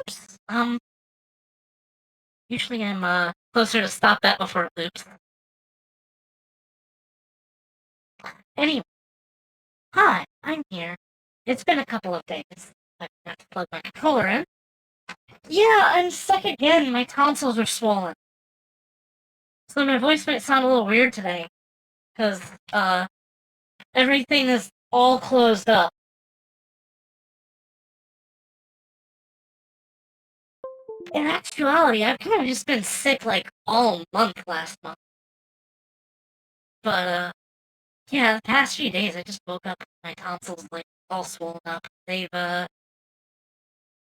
Oops. Usually I'm, closer to stop that before it loops. Anyway, hi, I'm here. It's been a couple of days. I forgot to plug my controller in. Yeah, I'm sick again. My tonsils are swollen. So my voice might sound a little weird today. Because, everything is all closed up. In actuality, I've kind of just been sick, like, all month last month. But, yeah, the past few days I just woke up with my tonsils, like, all swollen up. They've,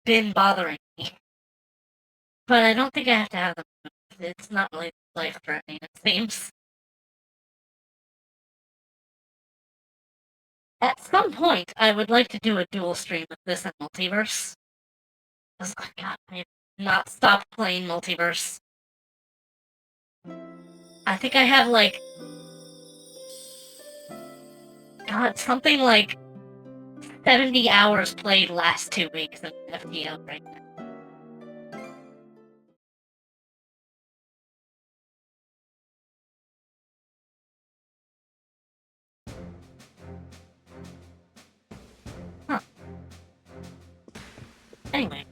been bothering me. But I don't think I have to have them moved. It's not really life-threatening, it seems. At some point, I would like to do a dual stream with this and Multiverse. Because, oh god, I have not stopped playing Multiverse. I think I have, like... God, something like 70 hours played last 2 weeks in FTL right now. Huh. Anyway,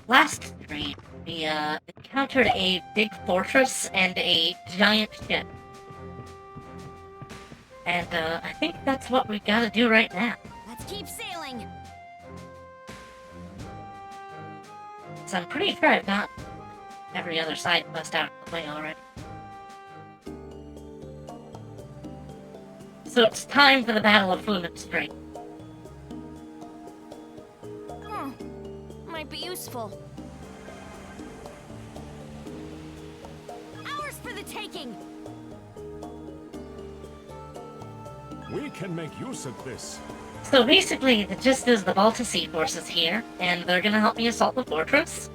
last stream, we, encountered a big fortress and a giant ship. And, I think that's what we gotta do right now. Let's keep sailing! So I'm pretty sure I've got every other side quest out of the way already. So it's time for the Battle of Flumen Strait. Might be useful. Ours for the taking! We can make use of this. So basically, the gist is the Baltic Sea force is here, and they're gonna help me assault the fortress.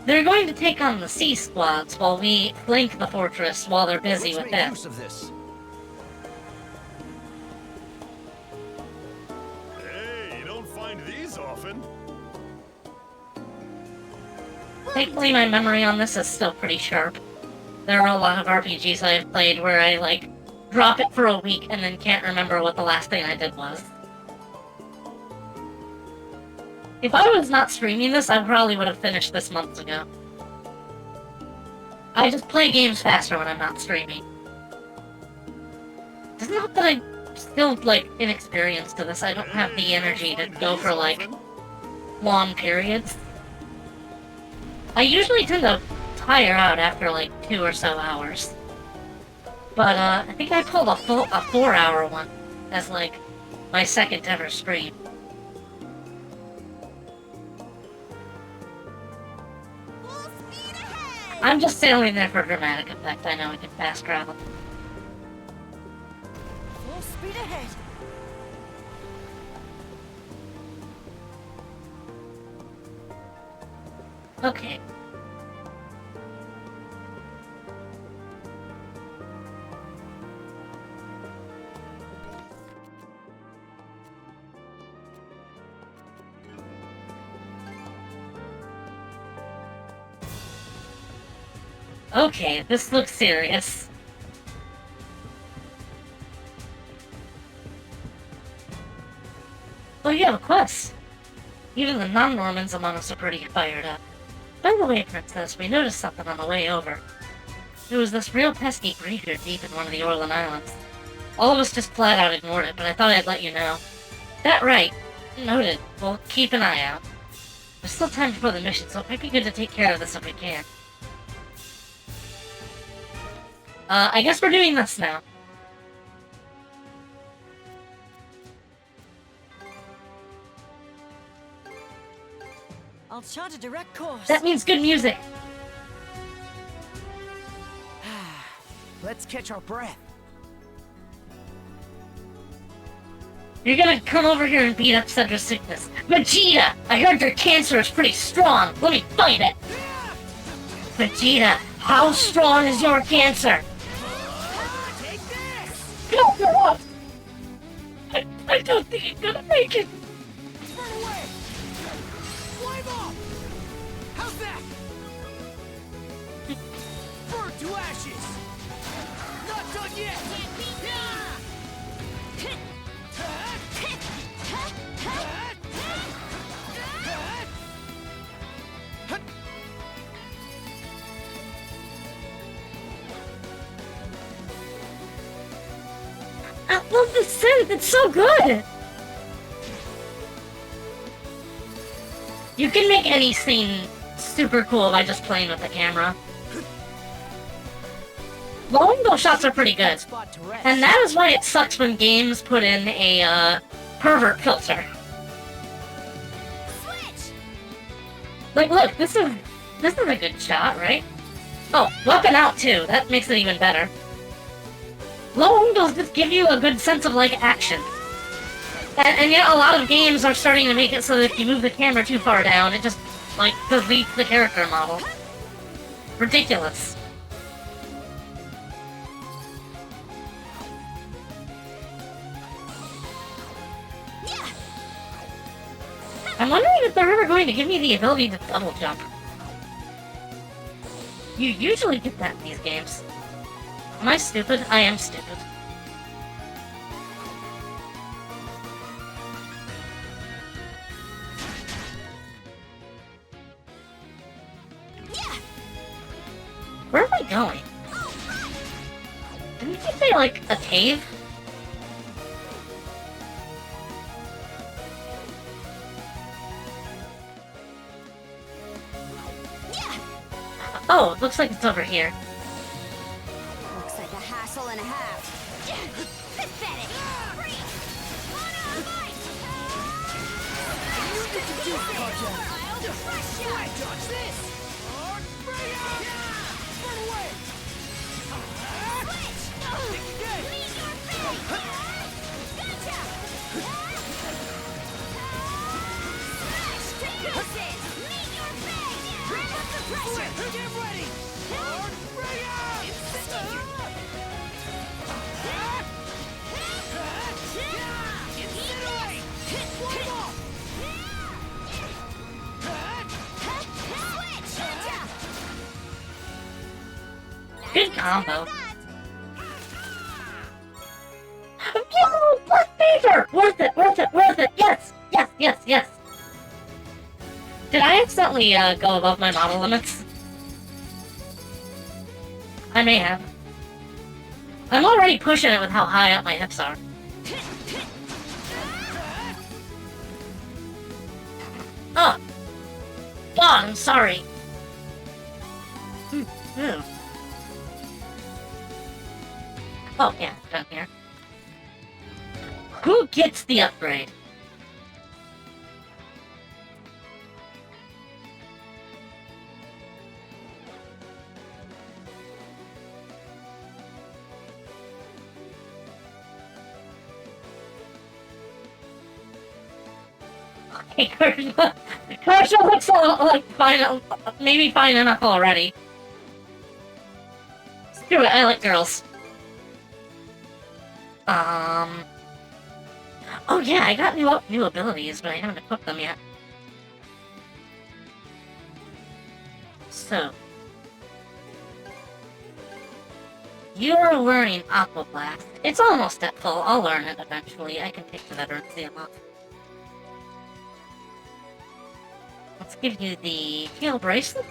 They're going to take on the sea squads while we flank the fortress while they're busy with that. Use of this. Hey, you don't find these often. Thankfully, my memory on this is still pretty sharp. There are a lot of RPGs I've played where I, like, drop it for a week and then can't remember what the last thing I did was. If I was not streaming this, I probably would have finished this months ago. I just play games faster when I'm not streaming. Doesn't help that I'm still, like, inexperienced to this. I don't have the energy to go for, like, long periods. I usually tend to tire out after, like, 2 or so hours. But, I think I pulled a 4-hour one as, like, my second ever stream. I'm just sailing there for dramatic effect. I know we can fast travel. Full speed ahead! Okay. Okay, this looks serious. Oh, you have a quest. Even the non-Normans among us are pretty fired up. By the way, Princess, we noticed something on the way over. There was this real pesky creature deep in one of the Orlan Islands. All of us just flat out ignored it, but I thought I'd let you know. That right. Noted. We'll keep an eye out. There's still time before the mission, so it might be good to take care of this if we can. I guess we're doing this now. I'll chart a direct course. That means good music. Let's catch our breath. You're gonna come over here and beat up Sedra's sickness. Vegeta! I heard your cancer is pretty strong. Let me fight it. Vegeta, how strong is your cancer? Take this! No, you're off! I don't think he's gonna make it! Burn away! Flame off! How's that? Burn to ashes! Not done yet! I love the synth, it's so good! You can make any scene super cool by just playing with the camera. Low angle shots are pretty good. Spot to rest. And that is why it sucks when games put in a, pervert filter. Switch! Like, look, this is a good shot, right? Oh, weapon out too, that makes it even better. Low angles just give you a good sense of, like, action. And yet a lot of games are starting to make it so that if you move the camera too far down, it just, like, deletes the character model. Ridiculous. I'm wondering if they're ever going to give me the ability to double jump. You usually get that in these games. Am I stupid? I am stupid. Where am I going? Didn't you say, like, a cave? Oh, it looks like it's over here. Looks like a hassle and a half. Pathetic! Freak! You get to do it, Carja! I'll crush ya! Flag dodge this! Bring out! Burn away! Switch! Think again! Meet your fate! Gotcha! Smash to pieces! Meet your fate! Ramp up the pressure! Get ready! Bring out! Incinerate! Flame off! Switch! Gotcha! Good combo. Yo, plus major! Worth it, worth it, worth it! Yes! Yes, yes, yes! Did I accidentally, go above my model limits? I may have. I'm already pushing it with how high up my hips are. Oh! God, I'm sorry. Oh, yeah, down here. Who gets the upgrade? Okay, Kershaw looks like fine, maybe fine enough already. Screw it, I like girls. Oh yeah, I got new abilities, but I haven't equipped them yet. So, you're learning Aqua Blast. It's almost at full. I'll learn it eventually. I can take the veteran seal off. Let's give you the Heal Bracelet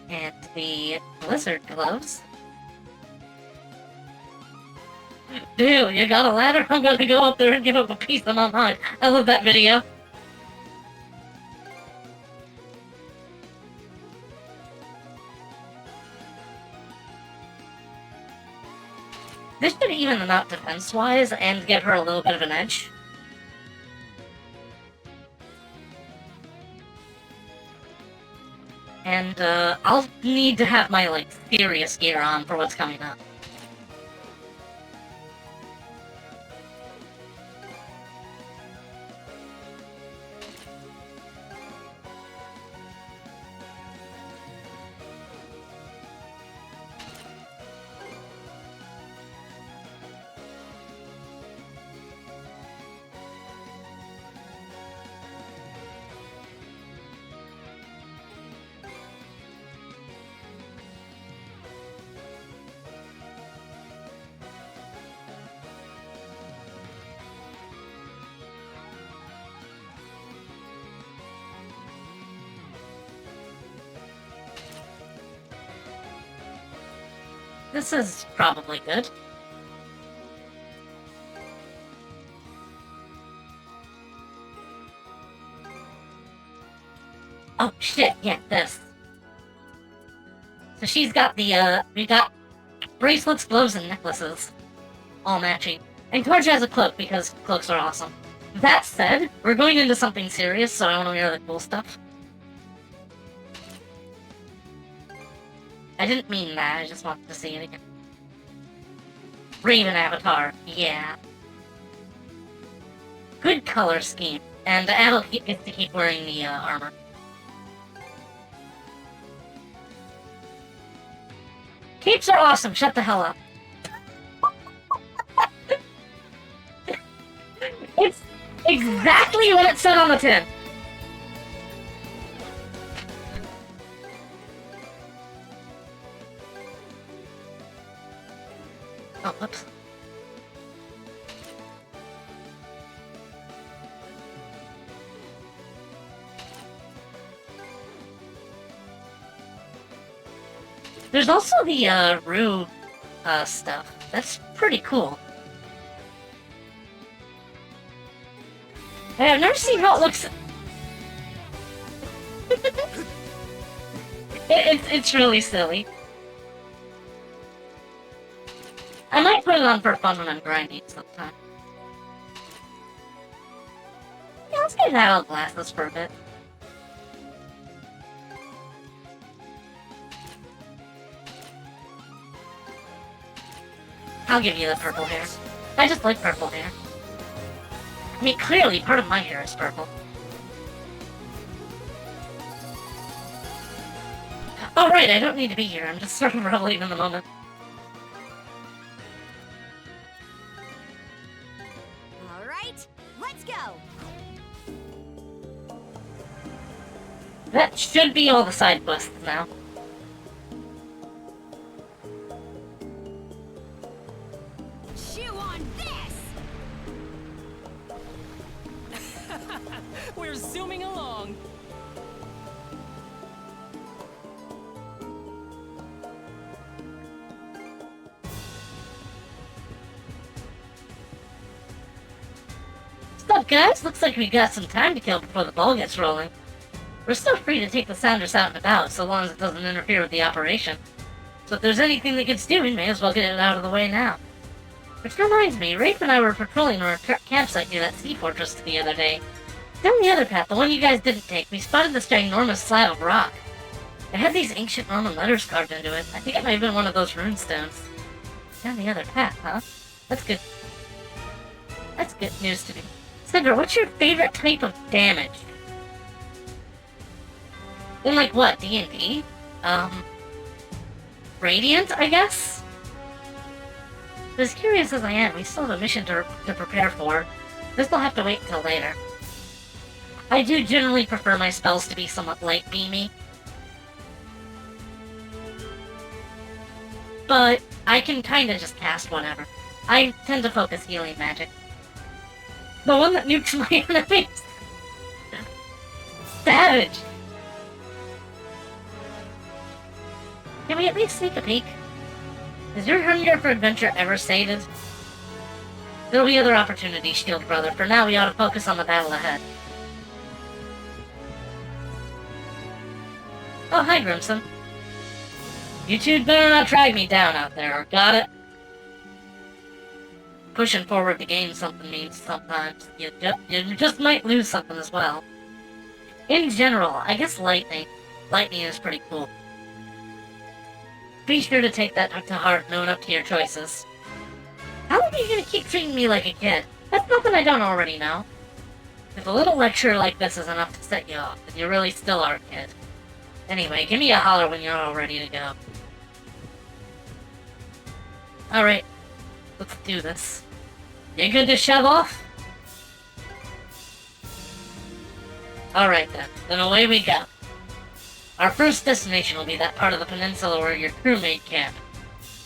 and the Blizzard Gloves. Dude, you got a ladder? I'm gonna go up there and give up a piece of my mind. I love that video. This should even them out defense-wise and give her a little bit of an edge. And, I'll need to have my, like, serious gear on for what's coming up. This is probably good. Oh shit, yeah, this. So she's got the, we got bracelets, gloves, and necklaces. All matching. And George has a cloak, because cloaks are awesome. That said, we're going into something serious, so I want to wear the cool stuff. I didn't mean that, I just wanted to see it again. Raven avatar, yeah. Good color scheme, and Adel gets to keep wearing the armor. Capes are awesome, shut the hell up. It's exactly what it said on the tin. Oh, whoops. There's also the, Rue, stuff. That's pretty cool. Hey, I've never seen how it looks. It's really silly. I might put it on for fun when I'm grinding sometime. Yeah, let's get out of glasses for a bit. I'll give you the purple hair. I just like purple hair. I mean, clearly part of my hair is purple. Oh right, I don't need to be here. I'm just sort of reveling in the moment. Alright, let's go! That should be all the side quests now. Chew on this! We're zooming along. What's up, guys? Looks like we got some time to kill before the ball gets rolling. We're still free to take the Sounders out and about, so long as it doesn't interfere with the operation. So if there's anything that gets doing, may as well get it out of the way now. Which reminds me, Rafe and I were patrolling our campsite near that sea fortress the other day. Down the other path, the one you guys didn't take, we spotted this ginormous slab of rock. It had these ancient Roman letters carved into it. I think it might have been one of those rune stones. Down the other path, huh? That's good. That's good news to me. Sedra, what's your favorite type of damage? In like what, D&D? Radiant, I guess? But as curious as I am, we still have a mission to prepare for. This will have to wait until later. I do generally prefer my spells to be somewhat light beamy. But I can kinda just cast whatever. I tend to focus healing magic. The one that nukes my enemies! Savage! Can we at least sneak a peek? Is your hunger for adventure ever sated? There'll be other opportunities, Shield Brother. For now, we ought to focus on the battle ahead. Oh, hi, Grimson. You two better not drag me down out there, got it? Pushing forward the game something means sometimes. You just might lose something as well. In general, I guess lightning. Lightning is pretty cool. Be sure to take that to heart and own up to your choices. How long are you gonna keep treating me like a kid? That's nothing I don't already know. If a little lecture like this is enough to set you off, then you really still are a kid. Anyway, give me a holler when you're all ready to go. Alright, let's do this. You good to shove off? Alright then away we go. Our first destination will be that part of the peninsula where your crewmate camped.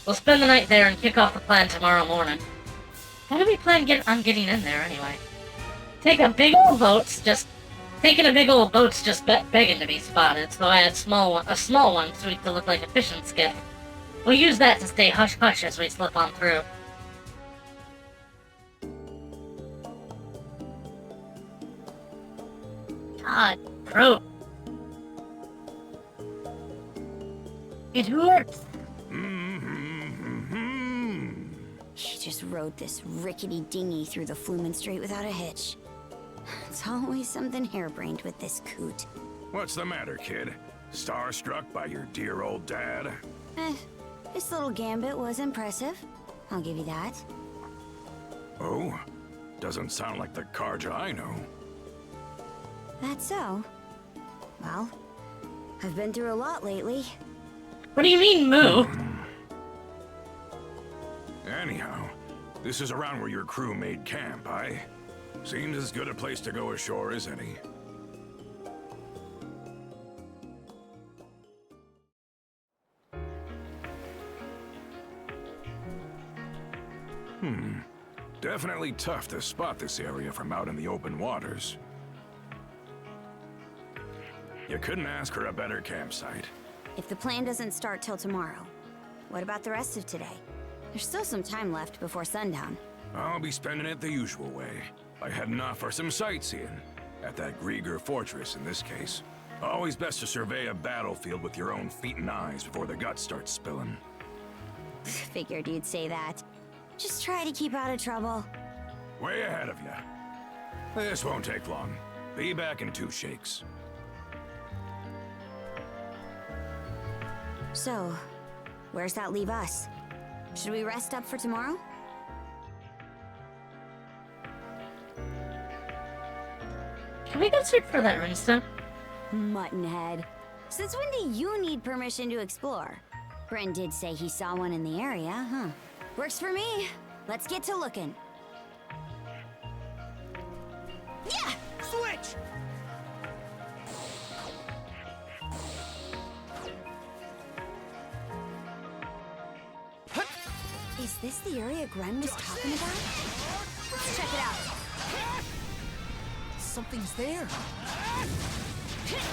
We'll spend the night there and kick off the plan tomorrow morning. How do we plan on getting in there anyway? Taking a big old boat's just begging to be spotted, so I had a small one tweaked to look like a fishing skiff. We'll use that to stay hush-hush as we slip on through. God, throat. It hurts. She just rode this rickety dinghy through the Flumen Strait without a hitch. It's always something harebrained with this coot. What's the matter, kid? Starstruck by your dear old dad? This little gambit was impressive. I'll give you that. Oh? Doesn't sound like the Karja I know. That's so. Well, I've been through a lot lately. What do you mean, moo? Anyhow, this is around where your crew made camp, aye? Seems as good a place to go ashore as any. Definitely tough to spot this area from out in the open waters. You couldn't ask for a better campsite. If the plan doesn't start till tomorrow, what about the rest of today? There's still some time left before sundown. I'll be spending it the usual way, by heading off for some sightseeing. At that Grieger fortress, in this case. Always best to survey a battlefield with your own feet and eyes before the guts start spilling. Figured you'd say that. Just try to keep out of trouble. Way ahead of you. This won't take long. Be back in 2 shakes. So, where's that leave us? Should we rest up for tomorrow? Can we go search for that runestone? Muttonhead. Since when do you need permission to explore? Bryn did say he saw one in the area, huh? Works for me. Let's get to looking. Yeah! Switch! Is this the area Gren was talking about? Let's check it out. Something's there. Switch!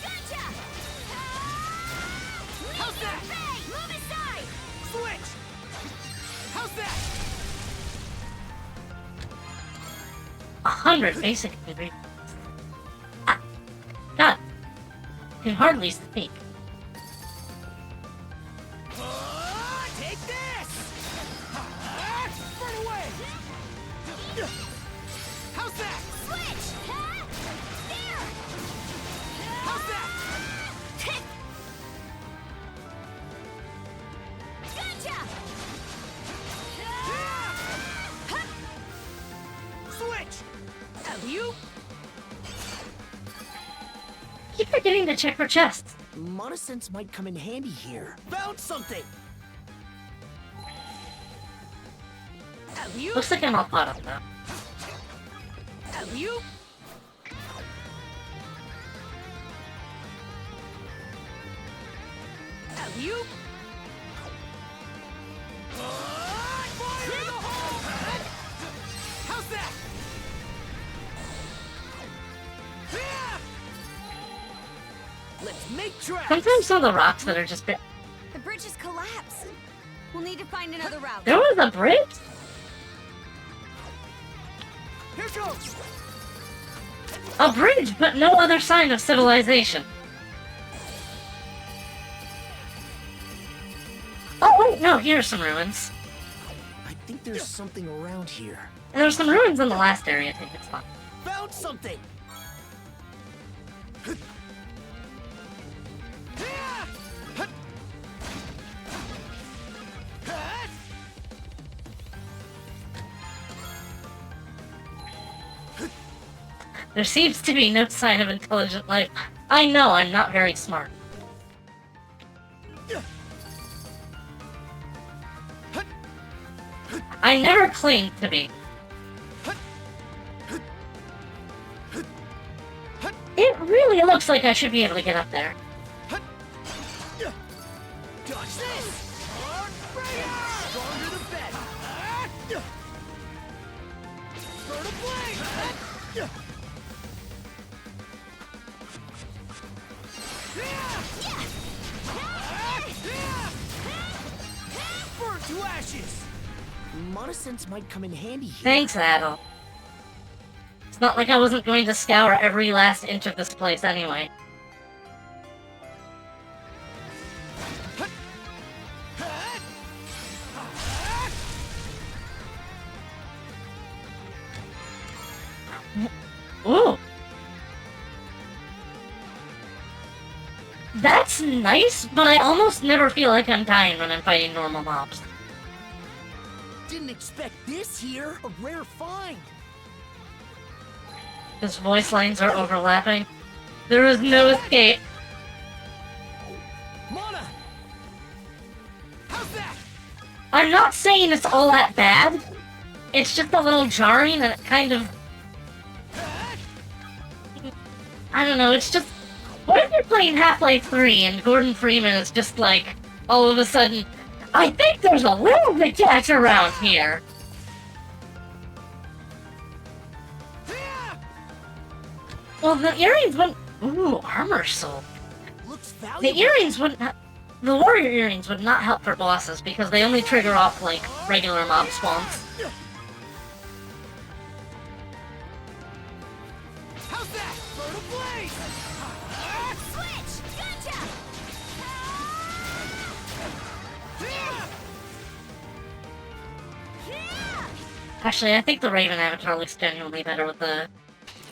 Gotcha! How's that? Move aside! Switch! How's that? 100 basic ingredients. Ah, God, can hardly speak. Take this! Burn away! How's that? Switch! There! How's that? Gotcha! Switch! You? Keep forgetting to check for chests. Monosense might come in handy here. Found something! You? Looks like I'm all caught up now. You? You? Fire in the hole! How's that? Let's make tracks! Sometimes some of the rocks that are just bit. The bridge has collapsed. We'll need to find another route. There was a bridge? Here goes! A bridge, but no other sign of civilization. Oh wait, no, here are some ruins. I think there's something around here. And there were some ruins in the last area, I think it's fine. Found something! There seems to be no sign of intelligent life. I know I'm not very smart. I never claimed to be. It really looks like I should be able to get up there. Dodge this! Stronger the better! Burn a blade! to ashes! Mana sense might come in handy here. Thanks, Adel. It's not like I wasn't going to scour every last inch of this place anyway. Ooh! That's nice, but I almost never feel like I'm dying when I'm fighting normal mobs. Didn't expect this here. A rare find. His voice lines are overlapping. There is no escape. Mana! How's that? I'm not saying it's all that bad. It's just a little jarring and it kind of... I don't know, it's just... What if you're playing Half-Life 3 and Gordon Freeman is just like, all of a sudden, I think there's a little bit catch around here. Well, the earrings wouldn't... Ooh, armor soul. Looks valuable. The earrings wouldn't... The warrior earrings would not help for bosses because they only trigger off, like, regular mob spawns. How's that? Burn a blaze! Switch! Gotcha! Actually, I think the Raven avatar looks genuinely better with the...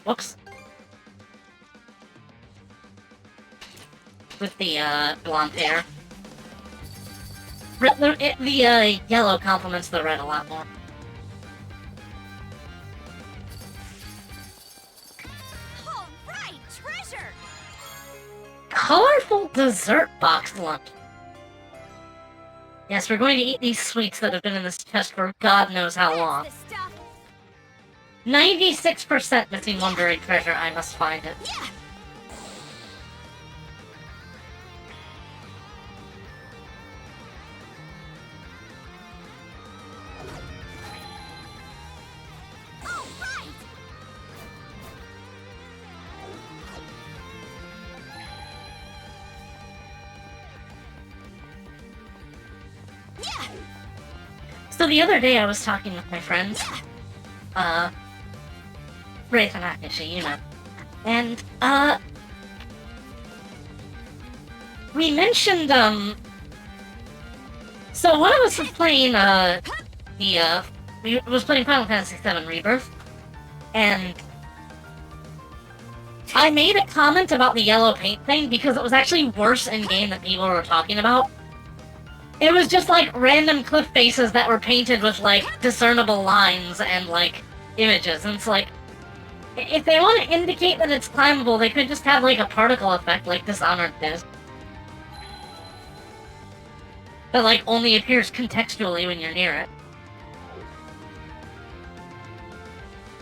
Whoops. With the, blonde hair. The yellow complements the red a lot more. All right, treasure! Colorful dessert box lunch. Yes, we're going to eat these sweets that have been in this chest for God knows how long. That's the stuff. 96% missing one buried treasure, I must find it. Yeah! All right! Yeah! So the other day I was talking with my friends, Wraith and Akashi, you know, and, we mentioned, so one of us was playing, we was playing Final Fantasy VII Rebirth, and I made a comment about the yellow paint thing because it was actually worse in-game than people were talking about. It was just, like, random cliff faces that were painted with, like, discernible lines and, like, images, and it's like, if they want to indicate that it's climbable, they could just have, like, a particle effect like Dishonored did. That, like, only appears contextually when you're near it.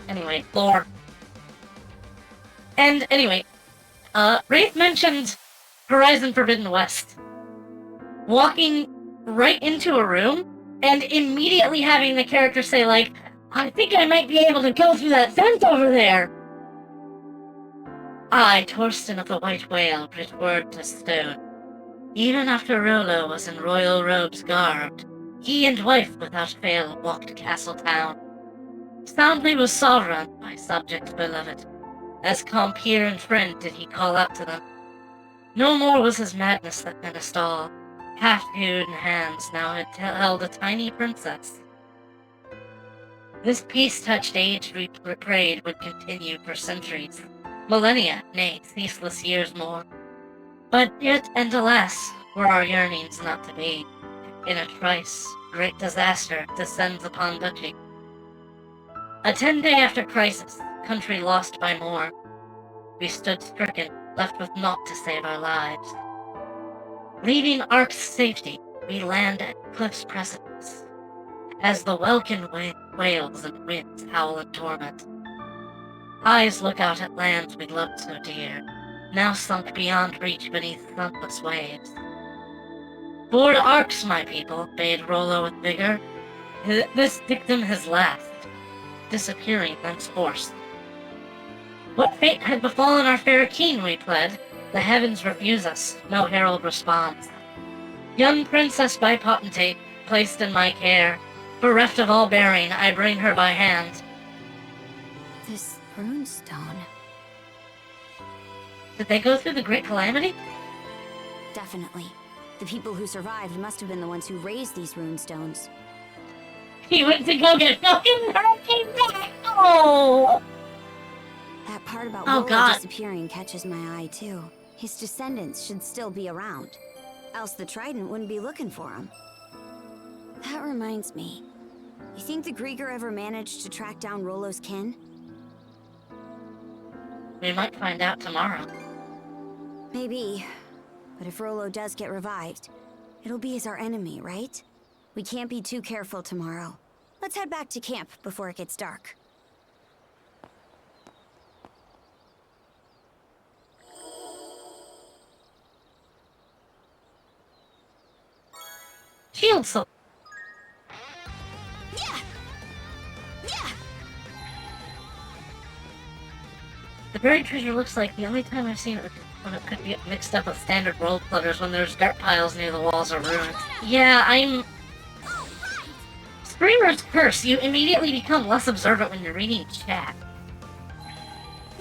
Anyway, lore. And, anyway, Wraith mentioned Horizon Forbidden West. Walking right into a room, and immediately having the character say, like, I think I might be able to go through that fence over there! I, Torsten of the White Whale, writ word to stone. Even after Rollo was in royal robes garbed, he and wife without fail walked castle town. Soundly was sovereign, my subject beloved. As compeer and friend did he call out to them. No more was his madness that menaced all. Half-hewn hands now had held a tiny princess. This peace-touched age we prayed would continue for centuries, millennia, nay, ceaseless years more. But yet, and alas, were our yearnings not to be. In a trice, great disaster descends upon duchy. A 10-day after crisis, country lost by more. We stood stricken, left with naught to save our lives. Leaving Ark's safety, we land at cliff's precipice, as the welkin wails and winds howl in torment. Eyes look out at lands we loved so dear, now sunk beyond reach beneath thuntless waves. Board Arks, my people, bade Rollo with vigor. This dictum his last, disappearing thenceforth. What fate had befallen our fair king, we pled? The heavens refuse us, no herald responds. Young princess by potentate, placed in my care. Bereft of all bearing, I bring her by hand. This runestone. Did they go through the Great Calamity? Definitely. The people who survived must have been the ones who raised these runestones. He went to go get fucking her, came back! Oh! That part about Oh, Rolo God. disappearing catches my eye, too. His descendants should still be around. Else the Trident wouldn't be looking for him. That reminds me. You think the Grieger ever managed to track down Rolo's kin? We might find out tomorrow. Maybe. But if Rolo does get revived, it'll be as our enemy, right? We can't be too careful tomorrow. Let's head back to camp before it gets dark. Shield so. Yeah! Yeah! The buried treasure looks like the only time I've seen it when it could be mixed up with standard world clutters when there's dirt piles near the walls or ruins. Yeah, I'm... Screamer's Curse, you immediately become less observant when you're reading chat.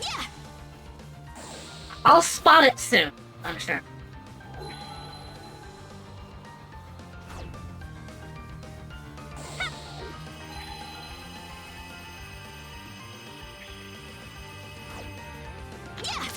Yeah! I'll spot it soon, I'm sure. Yeah!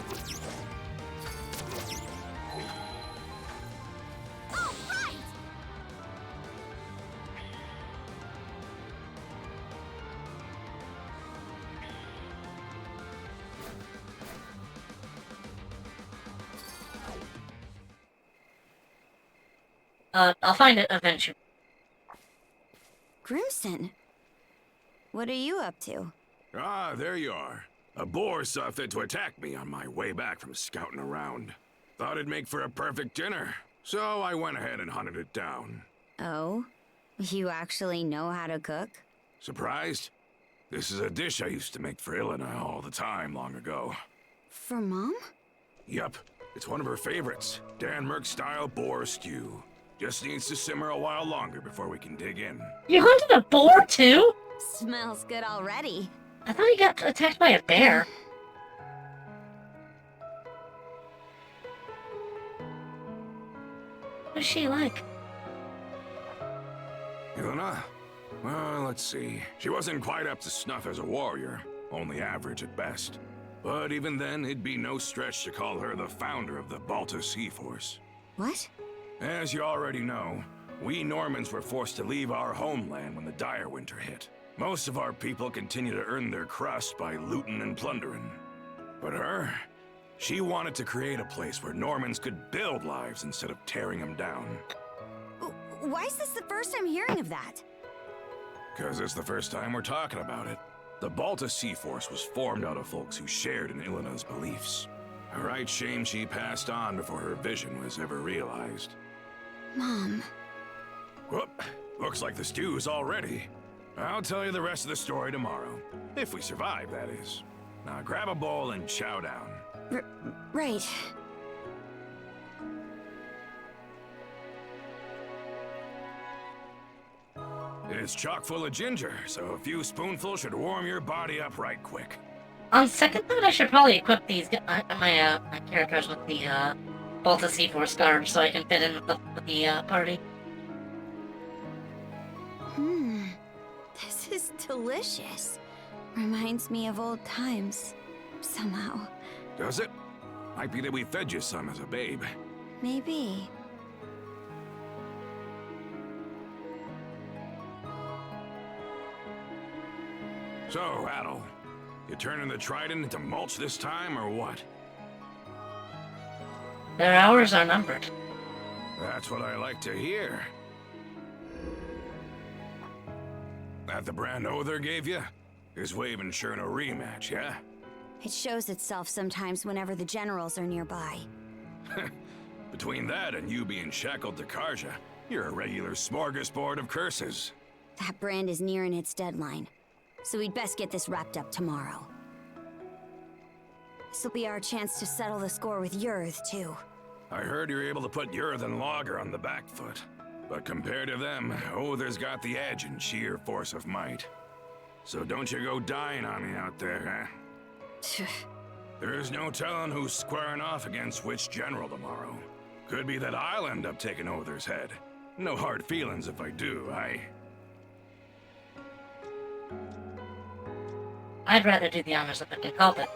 All right! I'll find it eventually. Grimson, what are you up to? Ah, there you are. A boar saw fit to attack me on my way back from scouting around. Thought it'd make for a perfect dinner, so I went ahead and hunted it down. Oh? You actually know how to cook? Surprised? This is a dish I used to make for Ilana all the time long ago. For Mom? Yup, it's one of her favorites. Denmark-style boar stew. Just needs to simmer a while longer before we can dig in. You hunted a boar too? Smells good already. I thought he got attacked by a bear. What's she like? Ilana? Well, let's see. She wasn't quite up to snuff as a warrior, only average at best. But even then, it'd be no stretch to call her the founder of the Balta Sea Force. What? As you already know, we Normans were forced to leave our homeland when the dire winter hit. Most of our people continue to earn their crust by looting and plundering. But her? She wanted to create a place where Normans could build lives instead of tearing them down. Why is this the first I'm hearing of that? 'Cause it's the first time we're talking about it. The Balta Sea Force was formed out of folks who shared in Ilana's beliefs. A right shame she passed on before her vision was ever realized. Mom. Whoop, looks like the stew is all ready. I'll tell you the rest of the story tomorrow. If we survive, that is. Now grab a bowl and chow down. Right. It's chock full of ginger, so a few spoonfuls should warm your body up right quick. On second thought, I should probably equip these my characters with the Balta C4 scarves so I can fit in with the party. This is delicious. Reminds me of old times. Somehow. Does it? Might be that we fed you some as a babe. Maybe. So, Adel, you turning the Trident into mulch this time, or what? Their hours are numbered. That's what I like to hear. That the brand Other gave you? His way of ensuring a rematch, yeah? It shows itself sometimes whenever the generals are nearby. Between that and you being shackled to Karja, you're a regular smorgasbord of curses. That brand is nearing its deadline, so we'd best get this wrapped up tomorrow. This'll be our chance to settle the score with Yurth, too. I heard you were able to put Yurth and Logger on the back foot. But compared to them, Other's got the edge in sheer force of might. So don't you go dying on me out there, huh? There's no telling who's squaring off against which general tomorrow. Could be that I'll end up taking Other's head. No hard feelings if I do, I'd rather do the honors of the culprit.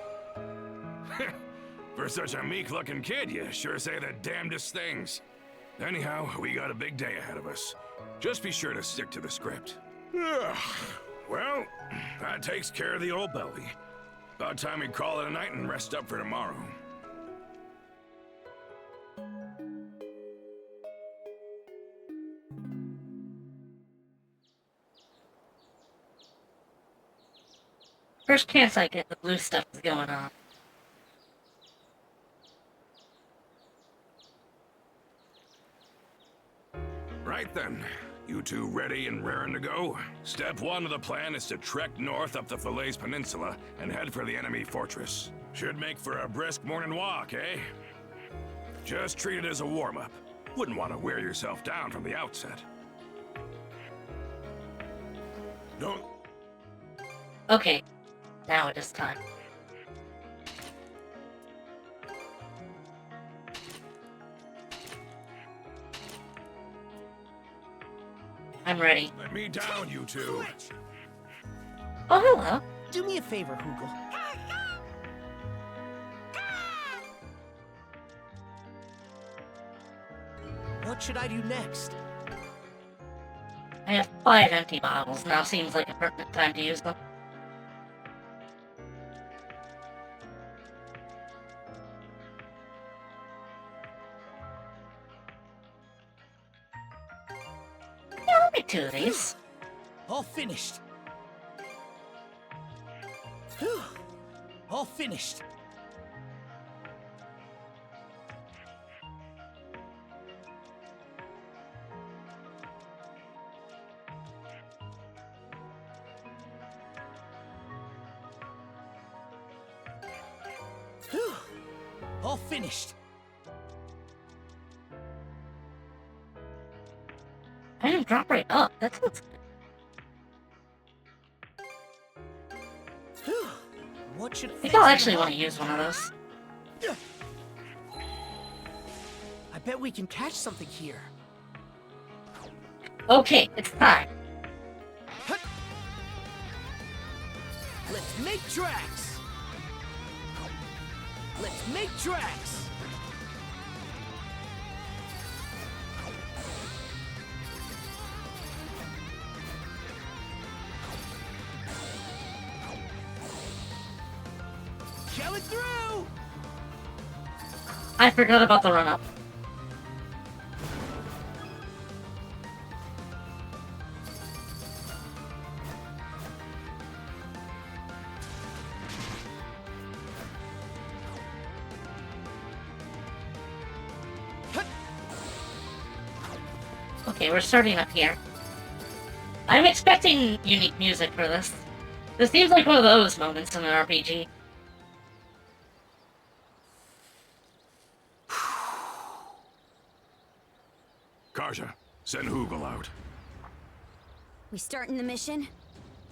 For such a meek-looking kid, you sure say the damnedest things. Anyhow, we got a big day ahead of us. Just be sure to stick to the script. Well, that takes care of the old belly. About time we call it a night and rest up for tomorrow. First chance I get, the blue stuff is going on. Right then. You two ready and raring to go? Step 1 of the plan is to trek north up the Falaise Peninsula and head for the enemy fortress. Should make for a brisk morning walk, eh? Just treat it as a warm-up. Wouldn't want to wear yourself down from the outset. Don't... Okay, now it is time. I'm ready. Let me down, you two. Oh, hello. Do me a favor, Hoogle. What should I do next? I have 5 empty bottles. Now seems like a perfect time to use them. Yeah, I'll make 2 of these. All finished. Whew. All finished. Whew. All finished. I didn't drop right up. That sounds good. Whew. What should I think I'll actually want to use one of those. I bet we can catch something here. Okay, it's time. Let's make tracks. Let's make tracks. Going through. I forgot about the run-up. Okay, we're starting up here. I'm expecting unique music for this. This seems like one of those moments in an RPG. Karja, send Hoogle out. We starting the mission?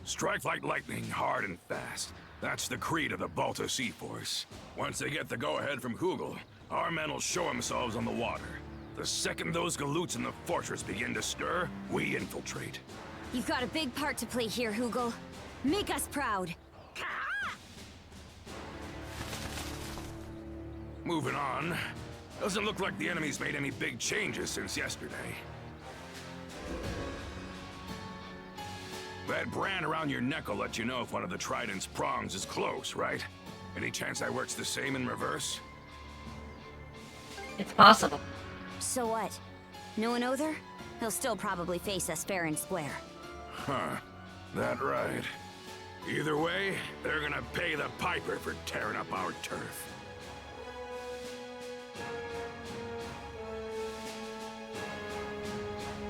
Strike like lightning, hard and fast. That's the creed of the Balta Sea Force. Once they get the go-ahead from Hoogle, our men will show themselves on the water. The second those galoots in the fortress begin to stir, we infiltrate. You've got a big part to play here, Hoogle. Make us proud. Moving on. Doesn't look like the enemy's made any big changes since yesterday. That brand around your neck will let you know if one of the trident's prongs is close, right? Any chance that works the same in reverse? It's possible. So what? Knowing Other? He'll still probably face us fair and square. Huh. That right. Either way, they're gonna pay the piper for tearing up our turf.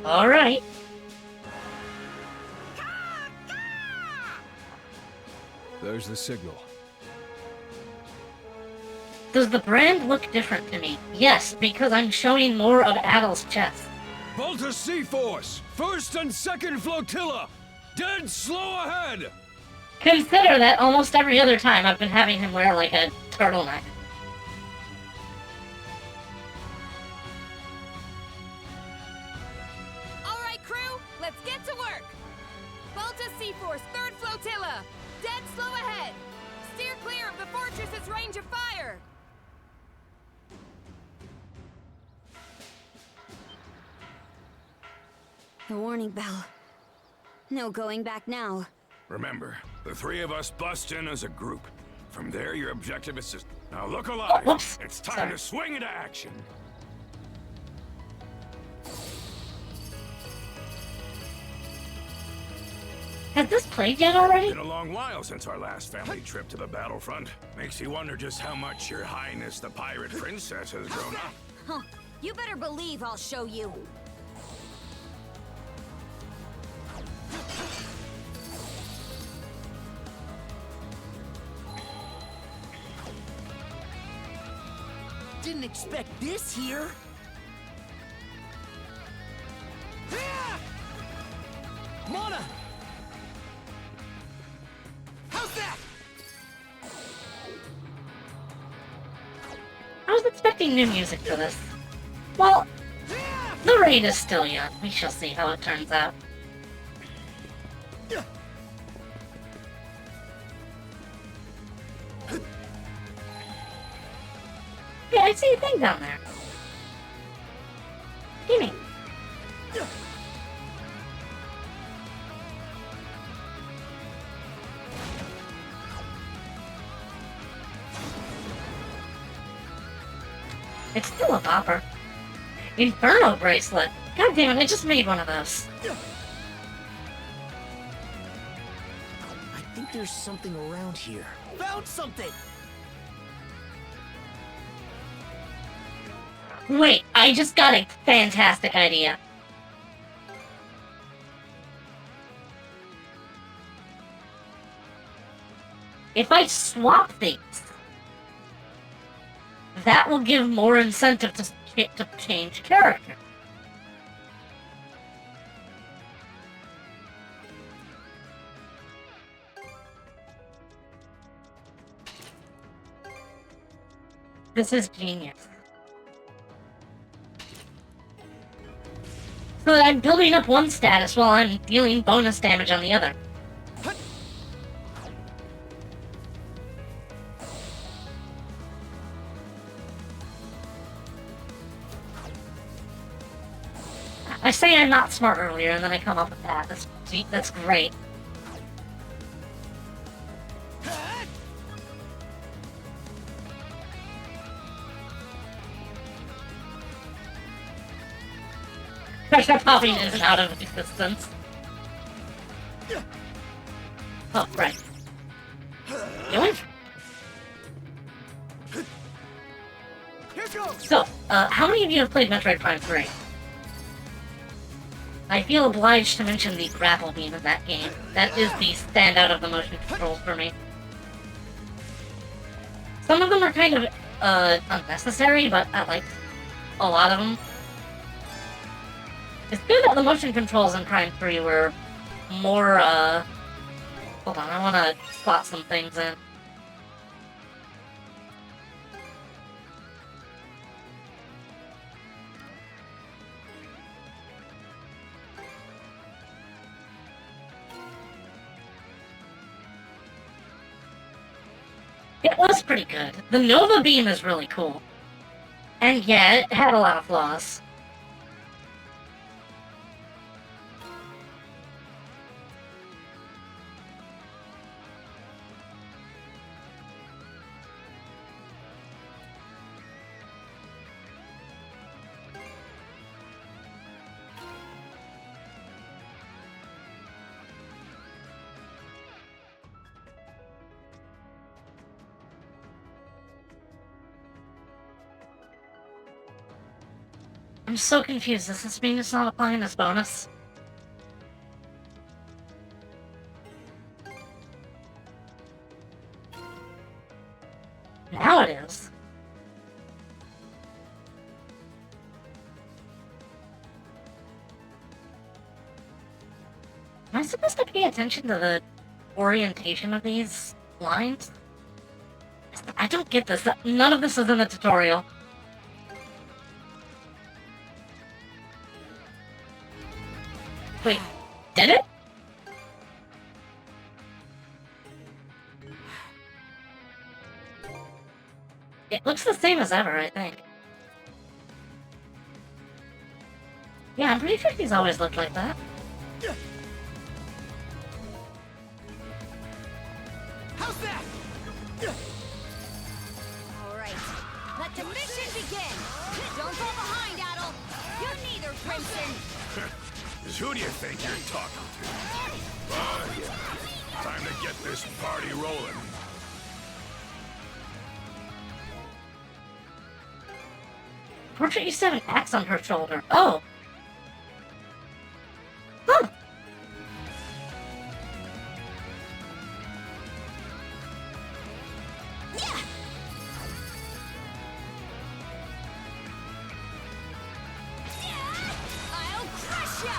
Alright. There's the signal. Does the brand look different to me? Yes, because I'm showing more of Adol's chest. Volta Sea-Force! First and second flotilla! Dead slow ahead! Consider that almost every other time I've been having him wear, like, a turtleneck. Alright, crew, let's get to work! Volta Sea-Force, 3rd Flotilla! Dead slow ahead! Steer clear of the fortress's range of fire! The warning bell. No going back now. Remember, the 3 of us bust in as a group. From there, your objective is to... Now look alive! Whoops. It's time Sorry. to swing into action! Has this played yet already? Been a long while since our last family trip to the battlefront. Makes you wonder just how much your highness the pirate princess has grown up. Huh. You better believe I'll show you. Didn't expect this here. Mona! How's that? I was expecting new music for this. Well, the raid is still young. We shall see how it turns out. Yeah, I see a thing down there. Gimme. It's still a bopper. Inferno bracelet. God damn it, I just made one of those. I think there's something around here. Found something! Wait, I just got a fantastic idea. If I swap things, that will give more incentive to change character. This is genius. So that I'm building up one status while I'm dealing bonus damage on the other. I say I'm not smart earlier, and then I come up with that. That's great. Pressure popping isn't out of existence. Oh, right. Doing? Here goes! So, how many of you have played Metroid Prime 3? I feel obliged to mention the grapple beam in that game. That is the standout of the motion controls for me. Some of them are kind of, unnecessary, but I like a lot of them. It's good that the motion controls in Prime 3 were more, hold on, I wanna spot some things in. It was pretty good. The Nova Beam is really cool. And yeah, it had a lot of flaws. I'm so confused. Does this mean it's not applying this bonus? Now it is. I supposed to pay attention to the orientation of these lines? I don't get this. None of this is in the tutorial. Wait, did it? It looks the same as ever, I think. Yeah, I'm pretty sure he's always looked like that. How's that? All right, let the mission begin. Don't fall behind, Adel. You neither, Crimson. Who do you think you're talking to? Yeah. Time to get this party rolling. Portrait used to have an axe on her shoulder. Oh! Huh! I'll crush ya!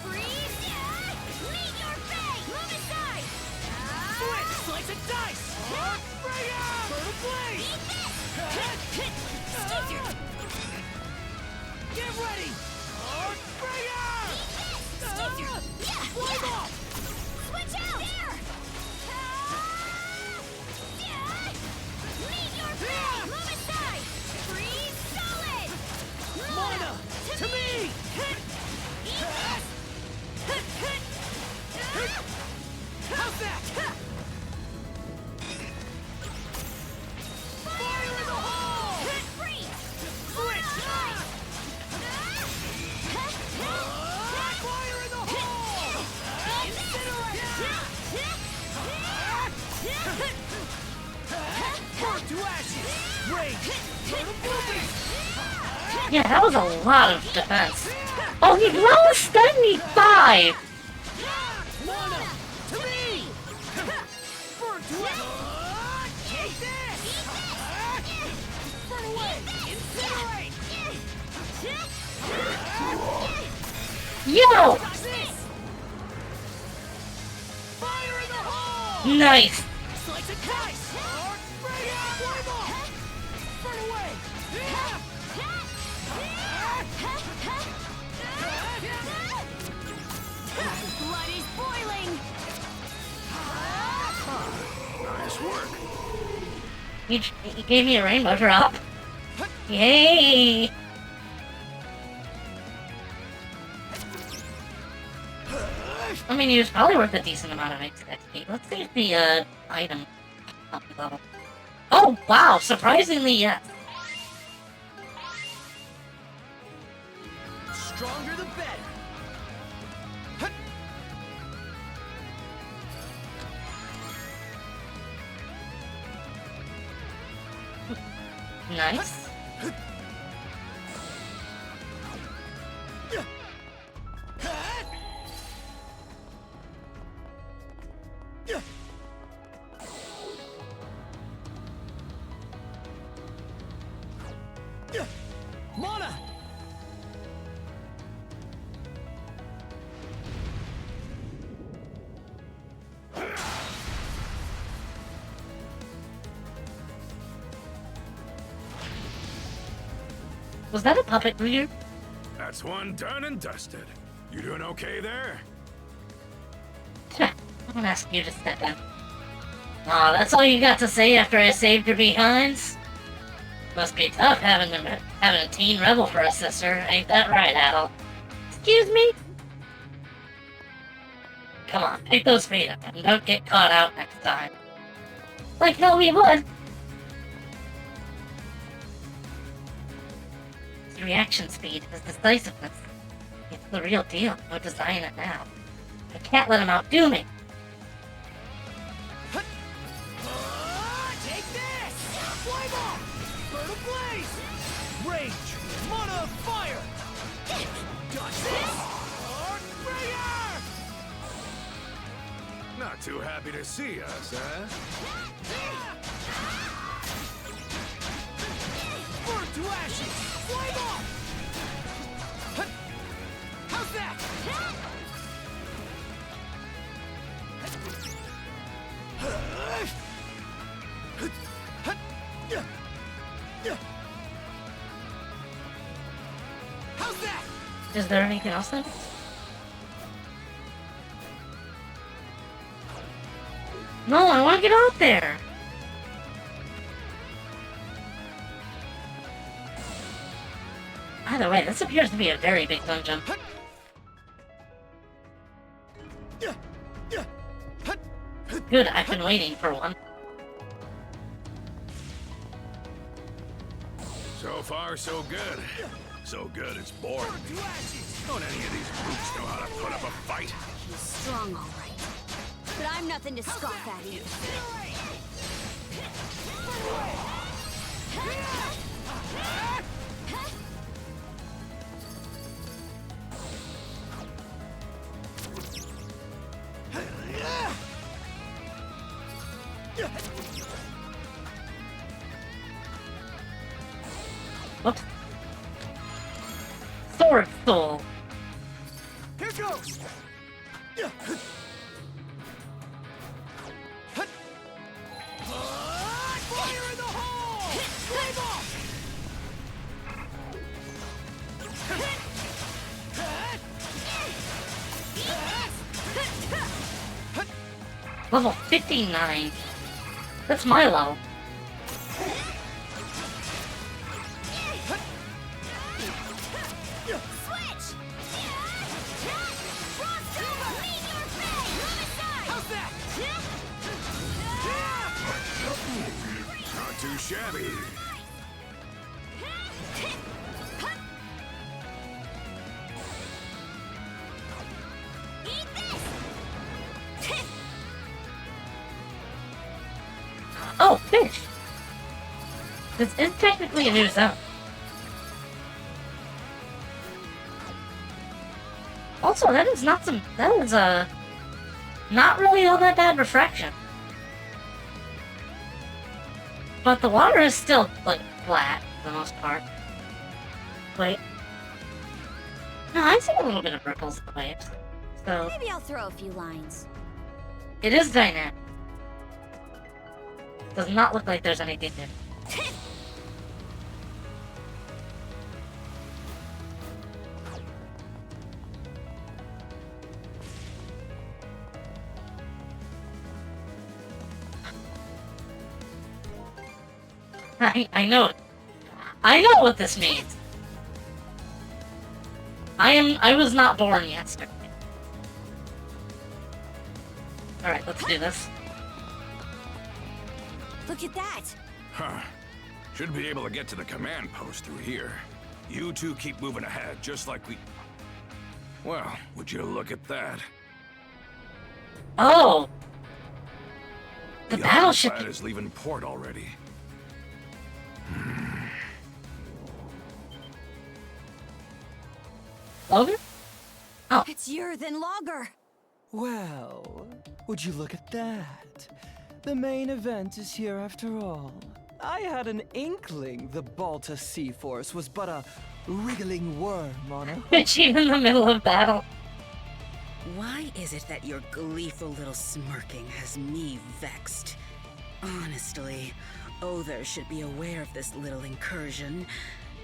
Freeze! Meet your fate! Move aside! Switch! Slice and dice! Bring out! Turtle blade! Get ready! Bring out! Flame off! Switch out! There! Meet your fate! Move aside! Freeze solid! Mana! To me! How's that? Fire in the hole! Freeze! Switch! Fire in the hole! Burn to ashes! Rage! Turn to bluebeam! Yeah, that was a lot of defense. Oh, he level 75! Mana! To me! Burn to ashes! Take this! Burn away! Incinerate! Yo! Fire in the hole! Nice! Slice and dice! Bring out! Flame off! Burn away! Blood is boiling! Nice work. He gave me a rainbow drop. Yay! I mean, he was probably worth a decent amount of XP. Let's see if the, item up level. Oh, wow! Surprisingly, yes. Stronger the better. Nice. Mana! Was that a puppet reader? That's one done and dusted. You doing okay there? I'm gonna ask you to step in. Aw, that's all you got to say after I saved your behinds? Must be tough having a teen rebel for a sister, ain't that right, Adel? Excuse me? Come on, pick those feet up and don't get caught out next time. Like hell we would! His reaction speed, his decisiveness. It's the real deal, no denying it now. I can't let him outdo me. Take this! Flame off! Burn ablaze! Rage! Mana of fire! Dodge this! Earthbringer! Not too happy to see us, huh? Burn to ashes! Flame off! How's that? Is there anything else then? No, I want to get out there! By the way, this appears to be a very big dungeon. Good, I've been waiting for one. So far, so good. So good, it's boring. Don't any of these brutes know how to put up a fight? He's strong, all right. But I'm nothing to scoff at either. Whoops. Sword Soul. Here goes. Fire in the hole! Wave off! Level 59. That's my level. Switch! Crossover! Meet your fate! How's that? Not too shabby. Eat this! Oh, fish! This is technically a new zone. Also, that is not not really all that bad refraction. But the water is still, like, flat, for the most part. Wait. No, I see a little bit of ripples in the waves. So, Maybe I'll throw a few lines. it is dynamic. Does not look like there's anything new. I know it. I know what this means. I was not born yesterday. Alright, let's do this. Look at that! Huh. Should be able to get to the command post through here. You two keep moving ahead, just like we... Well, would you look at that? Oh! The The battleship... ironclad is leaving port already. Logan? Oh, It's Yerthan Logger! Well, would you look at that? The main event is here after all. I had an inkling the Balta Sea Force was but a wriggling worm on a... bitch, in the middle of battle. Why is it that your gleeful little smirking has me vexed? Honestly, Other should be aware of this little incursion,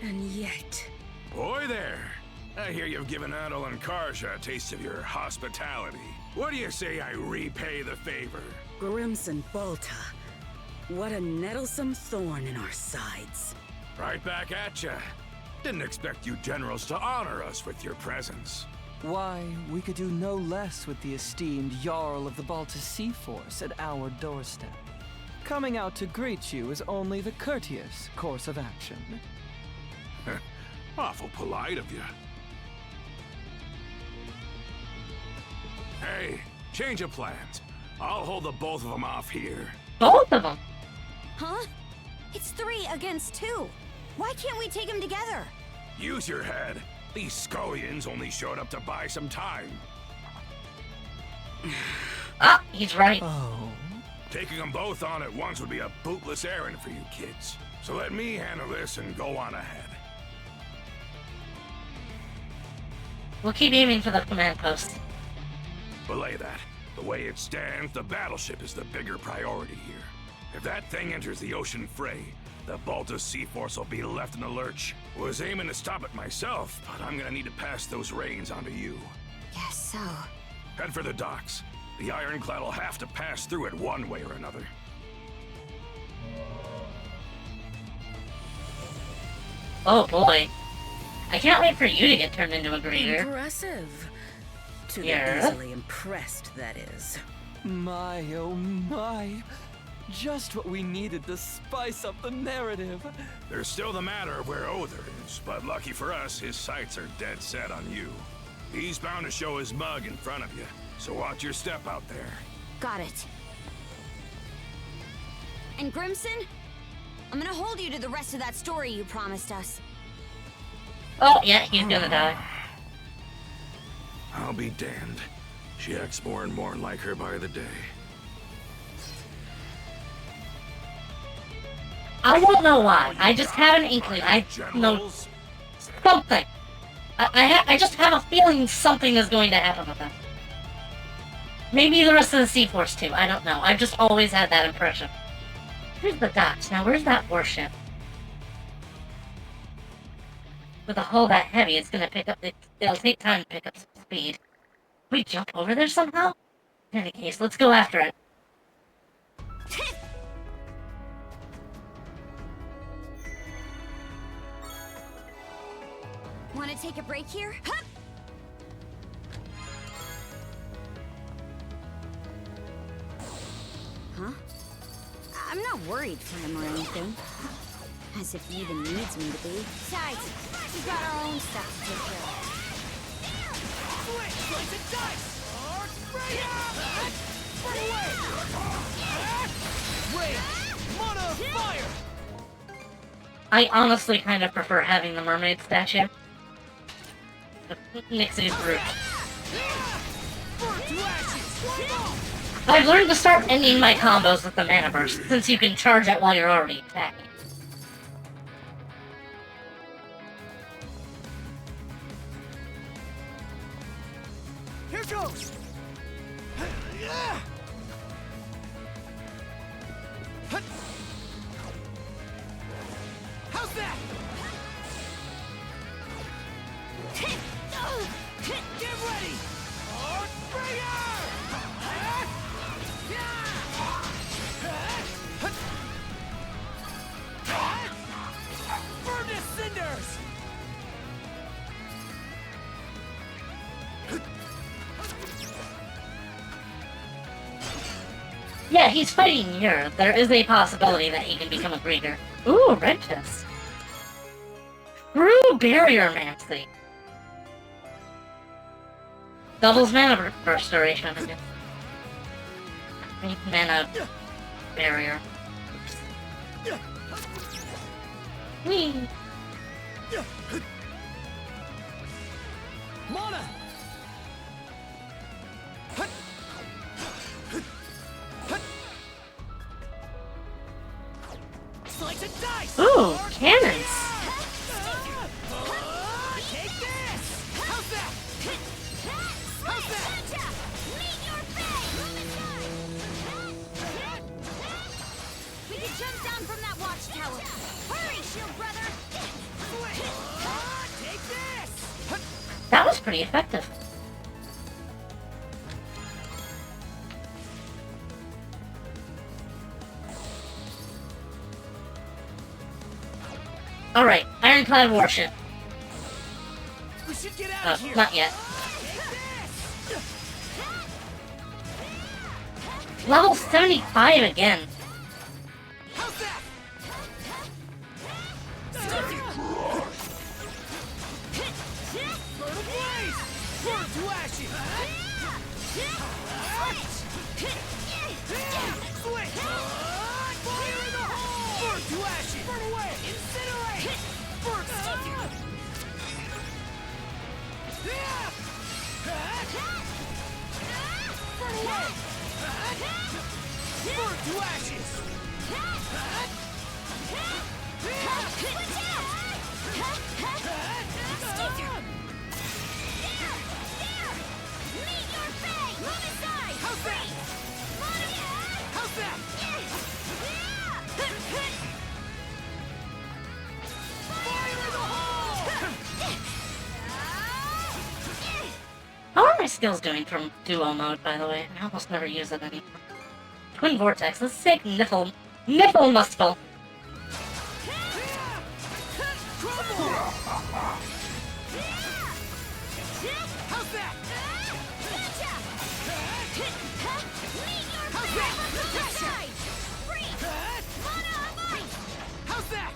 and yet... Boy there! I hear you've given Adel and Karja a taste of your hospitality. What do you say I repay the favor? Grimson Balta, what a nettlesome thorn in our sides. Right back at ya. Didn't expect you generals to honor us with your presence. Why, we could do no less with the esteemed Jarl of the Balta Sea Force at our doorstep. Coming out to greet you is only the courteous course of action. Awful polite of you. Hey, change of plans. I'll hold the both of them off here. Both of them. Huh? It's 3 against 2. Why can't we take them together? Use your head. These scullions only showed up to buy some time. Ah, he's right. Oh. Taking them both on at once would be a bootless errand for you kids. So let me handle this and go on ahead. We'll keep aiming for the command post. Belay that. The way it stands, the battleship is the bigger priority here. If that thing enters the ocean fray, the Balta Sea Force will be left in the lurch. Was aiming to stop it myself, but I'm gonna need to pass those reins on to you. Guess so. Head for the docks. The Ironclad will have to pass through it one way or another. Oh boy. I can't wait for you to get turned into a greeter. Impressive. To the Yeah. easily impressed, that is. My, oh my. Just what we needed to spice up the narrative. There's still the matter of where Other is, but lucky for us, his sights are dead set on you. He's bound to show his mug in front of you, so watch your step out there. Got it. And Grimson? I'm gonna hold you to the rest of that story you promised us. Oh, yeah, he's gonna die. I'll be damned. She acts more and more like her by the day. I don't know why. I just have an inkling. I know something. I just have a feeling something is going to happen with them. Maybe the rest of the Sea Force too. I don't know. I've just always had that impression. Here's the docks. Now, where's that warship? With a hull that heavy, it's gonna pick up. It'll take time to pick up some speed. We jump over there somehow? In any case, let's go after it. Wanna take a break here? Hup! Huh? I'm not worried for him or anything. As if he even needs me to be. Besides, we've got our own stuff to take care of. Switch, slice and dice! Arc breaker! Burn away! Rain! Mana of fire! I honestly kind of prefer having the mermaid statue. Makes it group. Burn to ashes! Flame I've learned to start ending my combos with the mana burst, since you can charge it while you're already attacking. Here goes! How's that? Get ready! Arc Burn to cinders! Yeah, he's fighting here. There is a possibility that he can become a breeder. Ooh, red chest. True barrier mancy. Doubles mana restoration. Mana barrier. Oops. Whee! Mana! Slice and dice! Ooh, cannons! Take this! How's that? How's that? Meet your fate! We can jump down from that watchtower. Hurry, shield brother! Take this! That was pretty effective. Alright, Ironclad warship. We should get out of here! Not yet. Take this! Level 75 again. How's that? Burn ablaze! Burn to ashes! Switch! Fire in the hole! Burn to ashes! Burn away! Incinerate! Burn! Burn away! Burn to ashes! How's that? How's that? my skills doing from duo mode, by the way? I almost never use it anymore. Twin Vortex, let's take Nipple Muscle. How's that? How's that?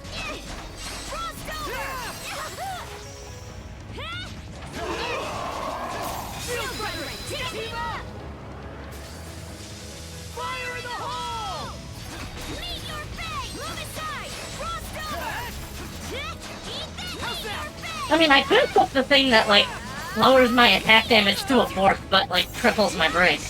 Fire in the hole! Meet your fate! Move aside! Frost over! How's that? I mean, I could put the thing that, like, lowers my attack damage to a fourth, but, like, triples my break.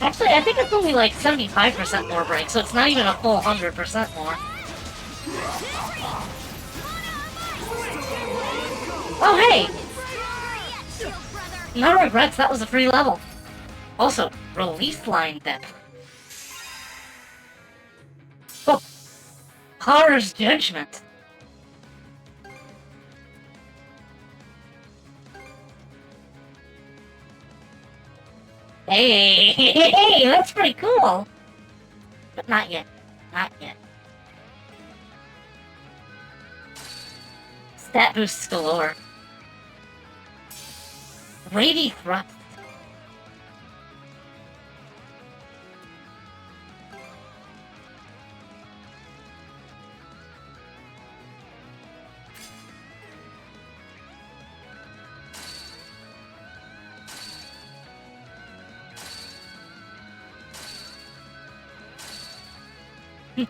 Actually, I think it's only, like, 75% more break, so it's not even a full 100% more. Oh, hey! No regrets, that was a free level. Also, release line depth. Oh! Horror's Judgment. Hey, that's pretty cool. But not yet. Not yet. Stat boosts galore. Weighty Thrust.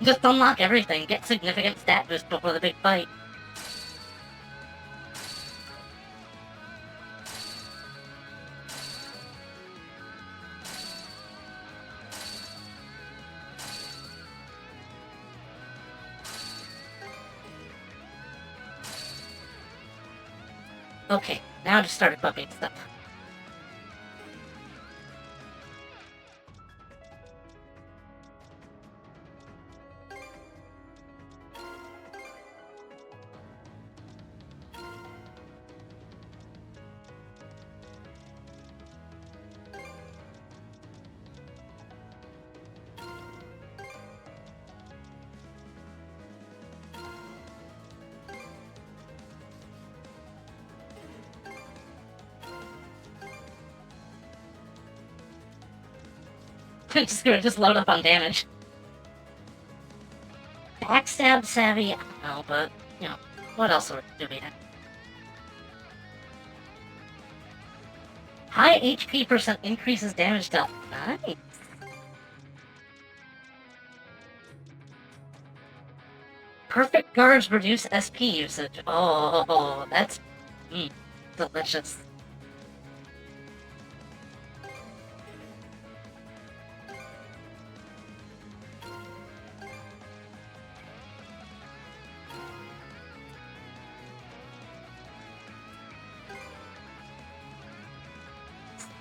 Just unlock everything. Get significant stat boost before the big fight. Okay, now to start equipping stuff. Just gonna load up on damage. Backstab savvy, I don't know, but, you know, what else do we have? High HP percent increases damage dealt. Nice. Perfect guards reduce SP usage. Oh, that's delicious.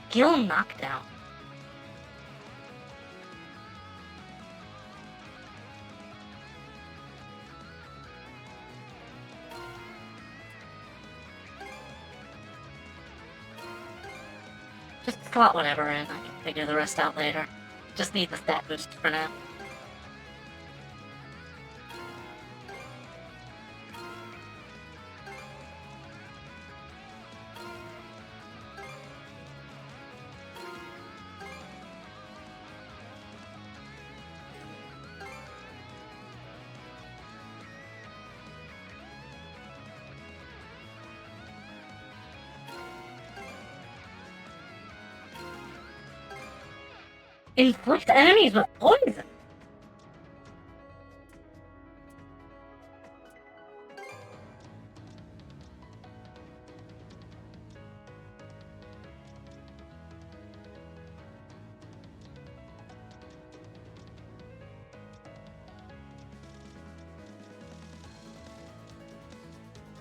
Skill knockdown. Just slot whatever in. I can figure the rest out later. Just need the stat boost for now. Inflict enemies with poison.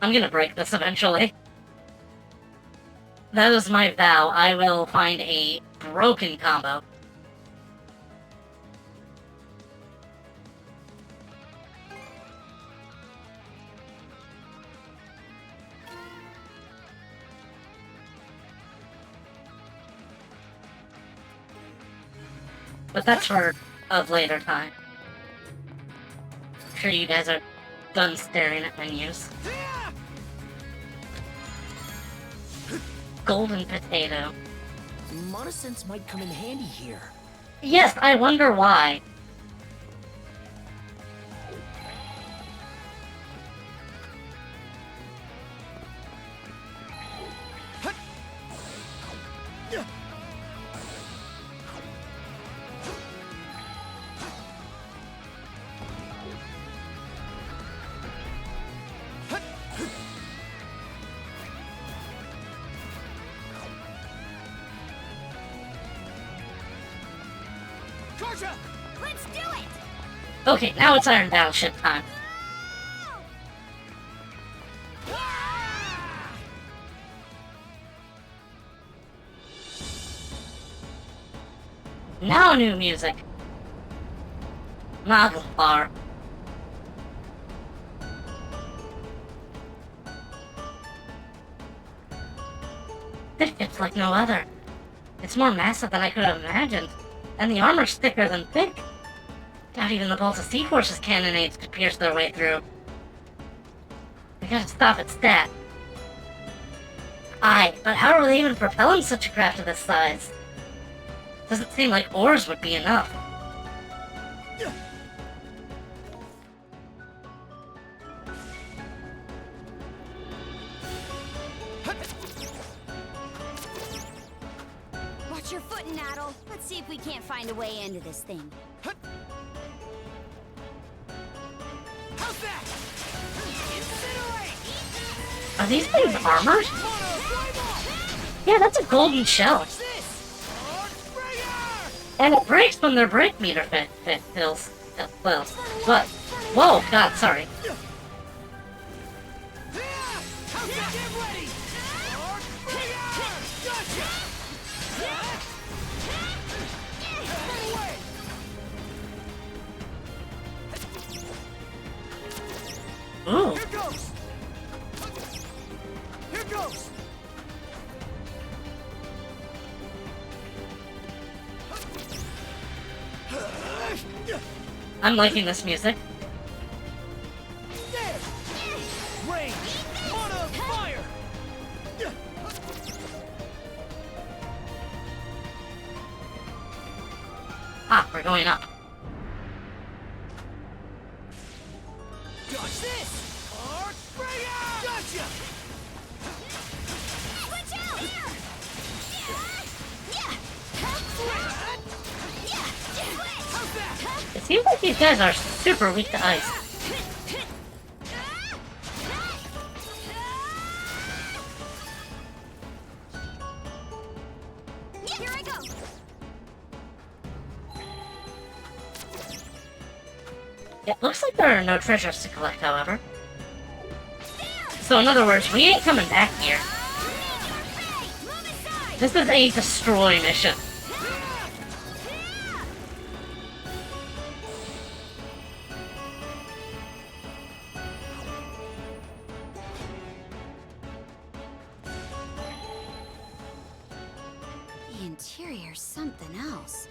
I'm gonna break this eventually. That is my vow. I will find a broken combo. But that's for a later time. I'm sure you guys are done staring at menus. Golden potato. Monosense might come in handy here. Yes, I wonder why. Let's do it! Okay, now it's Iron Battleship time. Now new music. Novel bar. This ship's like no other. It's more massive than I could have imagined, and the armor's thicker than thick. Doubt even the bolts of Sea-Force's cannonades could pierce their way through. We gotta stop its stat. Aye, but how are they even propelling such a craft of this size? Doesn't seem like oars would be enough. Watch your foot, Naddle. Let's see if we can't find a way into this thing. How's that? Incinerate! Are these things armored? Yeah, that's a golden shell. And it breaks when their brake meter fills. What? Whoa, God, sorry. Ooh. Here goes! Here goes! I'm liking this music. There! Range! Mono fire! Ah, we're going up. Dodge this! Arc Bringer! Gotcha! Watch out! How's that? It seems like these guys are super weak to ice. Here I go! It looks like there are no treasures to collect, however. So in other words, we ain't coming back here. This is a destroy mission. The interior's something else.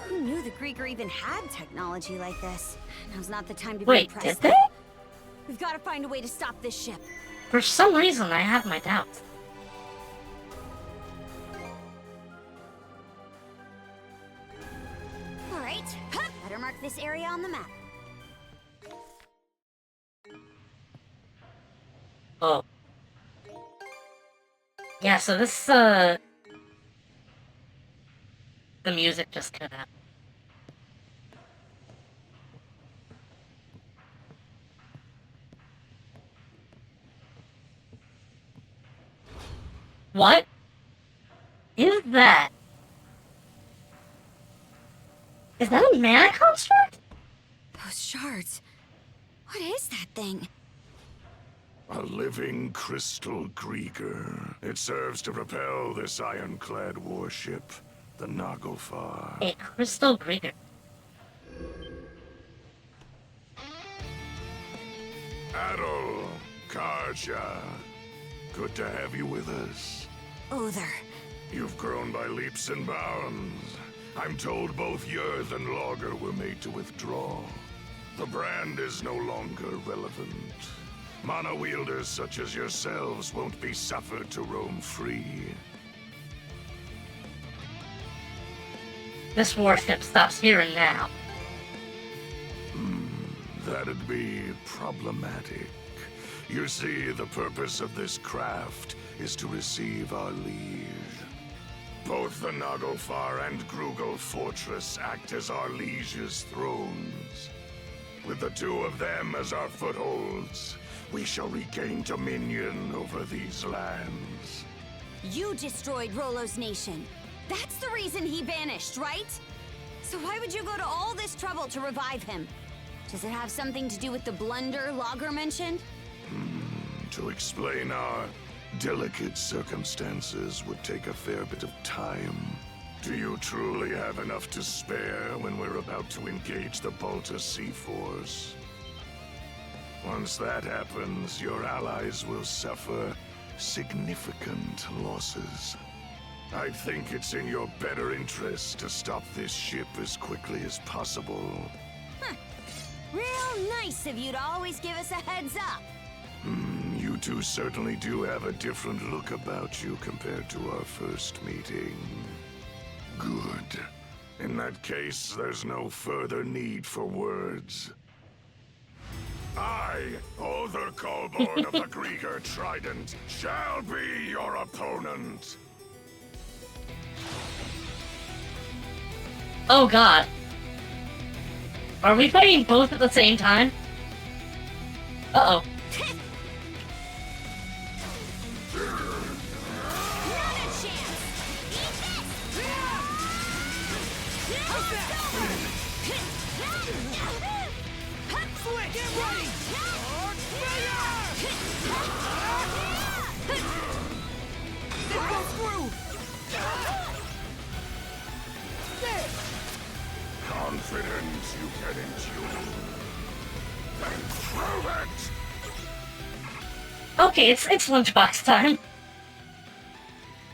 Who knew the Grieger even had technology like this? Now's not the time to be Wait, impressed. did they? We've got to find a way to stop this ship. For some reason, I have my doubts. All right, better mark this area on the map. Oh. Yeah, so this, the music just cut out. What is that? Is that a mana construct? Those shards. What is that thing? A living crystal Grieger. It serves to propel this ironclad warship, the Naglfar. A crystal Grieger. Adol, Karja. Good to have you with us. Other. You've grown by leaps and bounds. I'm told both Yerth and Logger were made to withdraw. The brand is no longer relevant. Mono-wielders such as yourselves won't be suffered to roam free. This warship stops here and now. That'd be problematic. You see, the purpose of this craft is to receive our liege. Both the Naglfar and Grugel Fortress act as our liege's thrones. With the two of them as our footholds, we shall regain dominion over these lands. You destroyed Rolo's nation. That's the reason he vanished, right? So why would you go to all this trouble to revive him? Does it have something to do with the blunder Logger mentioned? To explain our delicate circumstances would take a fair bit of time. Do you truly have enough to spare when we're about to engage the Balta Sea Force? Once that happens, your allies will suffer significant losses. I think it's in your better interest to stop this ship as quickly as possible. Real nice of you to always give us a heads up. You two certainly do have a different look about you compared to our first meeting. Good. In that case, there's no further need for words. I, Other Kolborn of the Grieger Trident, shall be your opponent. Oh god. Are we fighting both at the same time? Uh-oh. Confidence you can endure. And prove it! Okay, it's lunchbox time.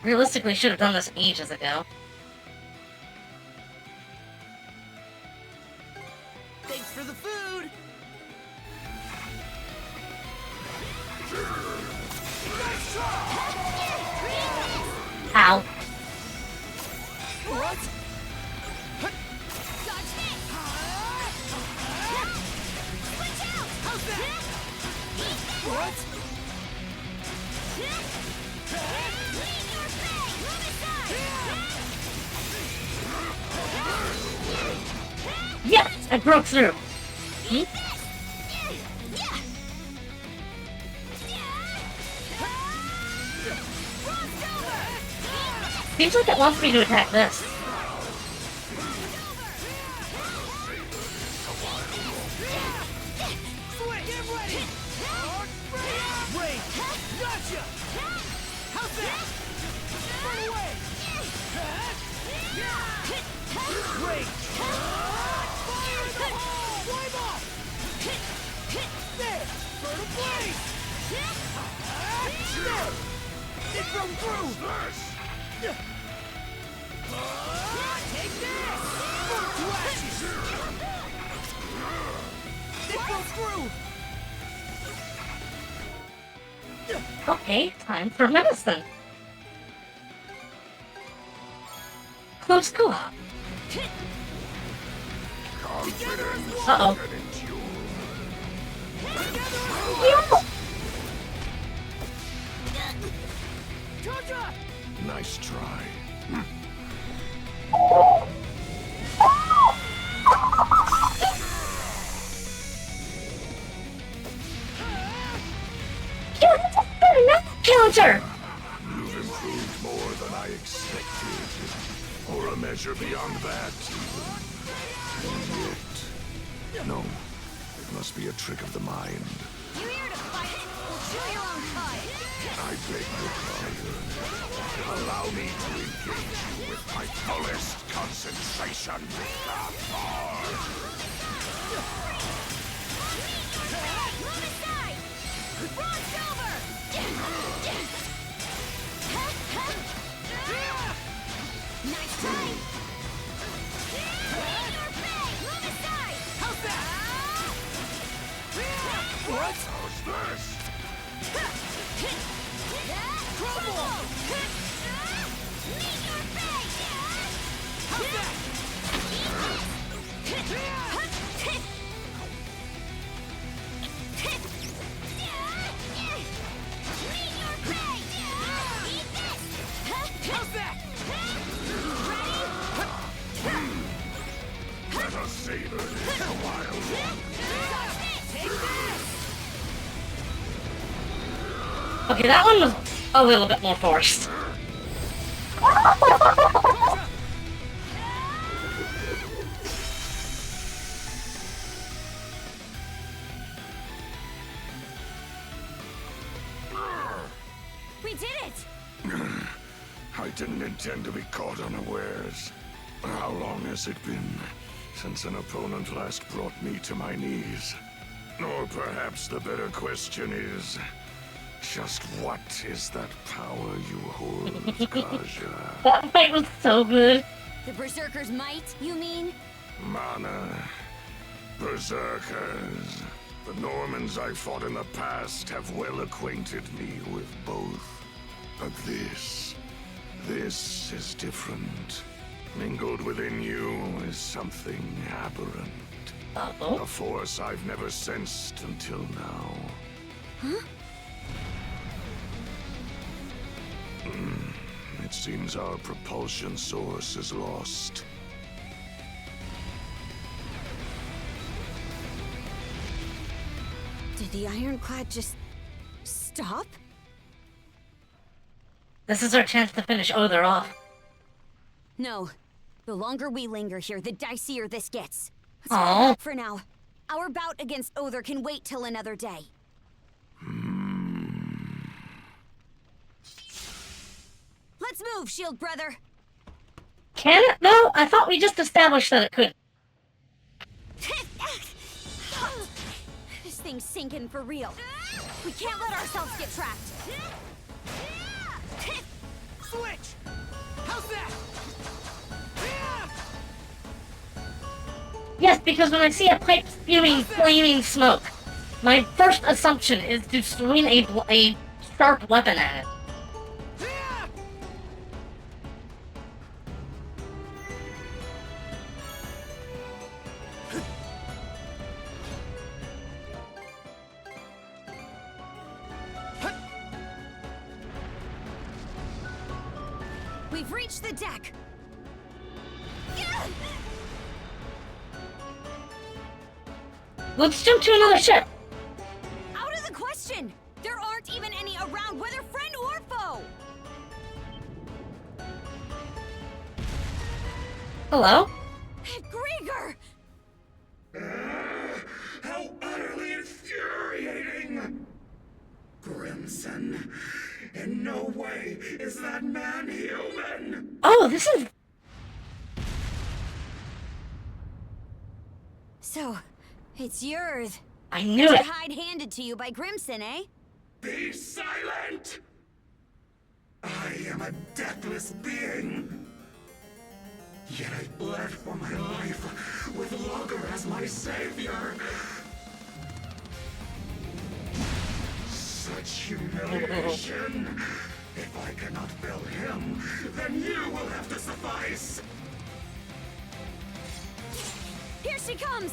Realistically, should have done this ages ago. Thanks for the food! Ow. What? What? Yes! I broke through! Hmm? Seems like it wants me to attack this. Take this! Burn to ashes! It broke through! Okay, time for medicine. Close co-op. Confidence Uh-oh. you can endure. Nice try. Counter! You've improved more than I expected. Or a measure beyond that, even. And yet... No. It must be a trick of the mind. You here to fight? Well, chew your own cud. I beg your pardon. Allow me to engage you with my fullest concentration. Move aside! Bronze over! Nice try! Okay, that one was a little bit more forced. We did it! I didn't intend to be caught unawares. How long has it been since an opponent last brought me to my knees? Or perhaps the better question is, just what is that power you hold, Kaja? That fight was so good. The Berserker's might, you mean? Mana, Berserkers. The Normans I fought in the past have well acquainted me with both. But this is different. Mingled within you is something aberrant. Uh-oh. A force I've never sensed until now. Huh? It seems our propulsion source is lost. Did the Ironclad just stop? This is our chance to finish Other off. No. The longer we linger here, the dicier this gets. Let's Aw. fall back for now. Our bout against Other can wait till another day. Let's move, Shield Brother. Can it, though? I thought we just established that it could. This thing's sinking for real. We can't let ourselves get trapped. Switch! How's that? Yes, because when I see a pipe spewing flaming smoke, my first assumption is to swing a sharp weapon at it. We've reached the deck. Let's jump to another ship. Out of the question! There aren't even any around, whether friend or foe! Hello? Grieger! How utterly infuriating! Crimson, in no way is that man human! Oh, this is... So, it's yours. I knew To it. hide handed to you by Grimson, eh? Be silent! I am a deathless being. Yet I bled for my life with Logger as my savior. Such humiliation. If I cannot fill him, then you will have to suffice. Here she comes!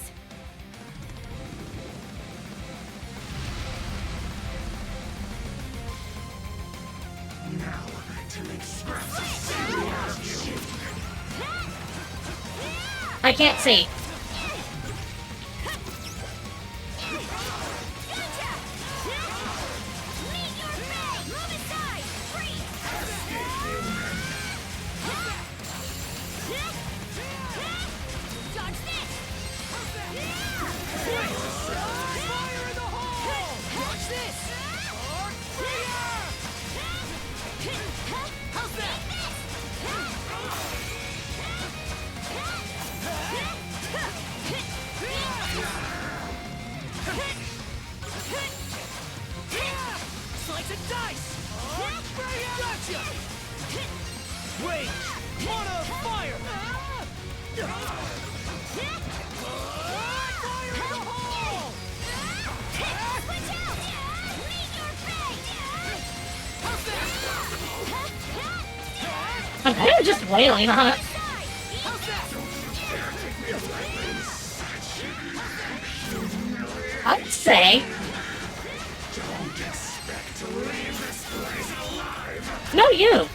Now, to make scraps of sand out of you. I can't see. Gotcha! Meet your fate! Move aside! Freeze! Dodge this! Fire in the hole! Watch this! How's that? Slice and dice! Gotcha! Wait! Mana fire! Fire in the hole! Switch out! Meet your fate! How's that? I'm kind of just wailing on it. How's that? I'd say. Don't expect to leave this place alive. No, you.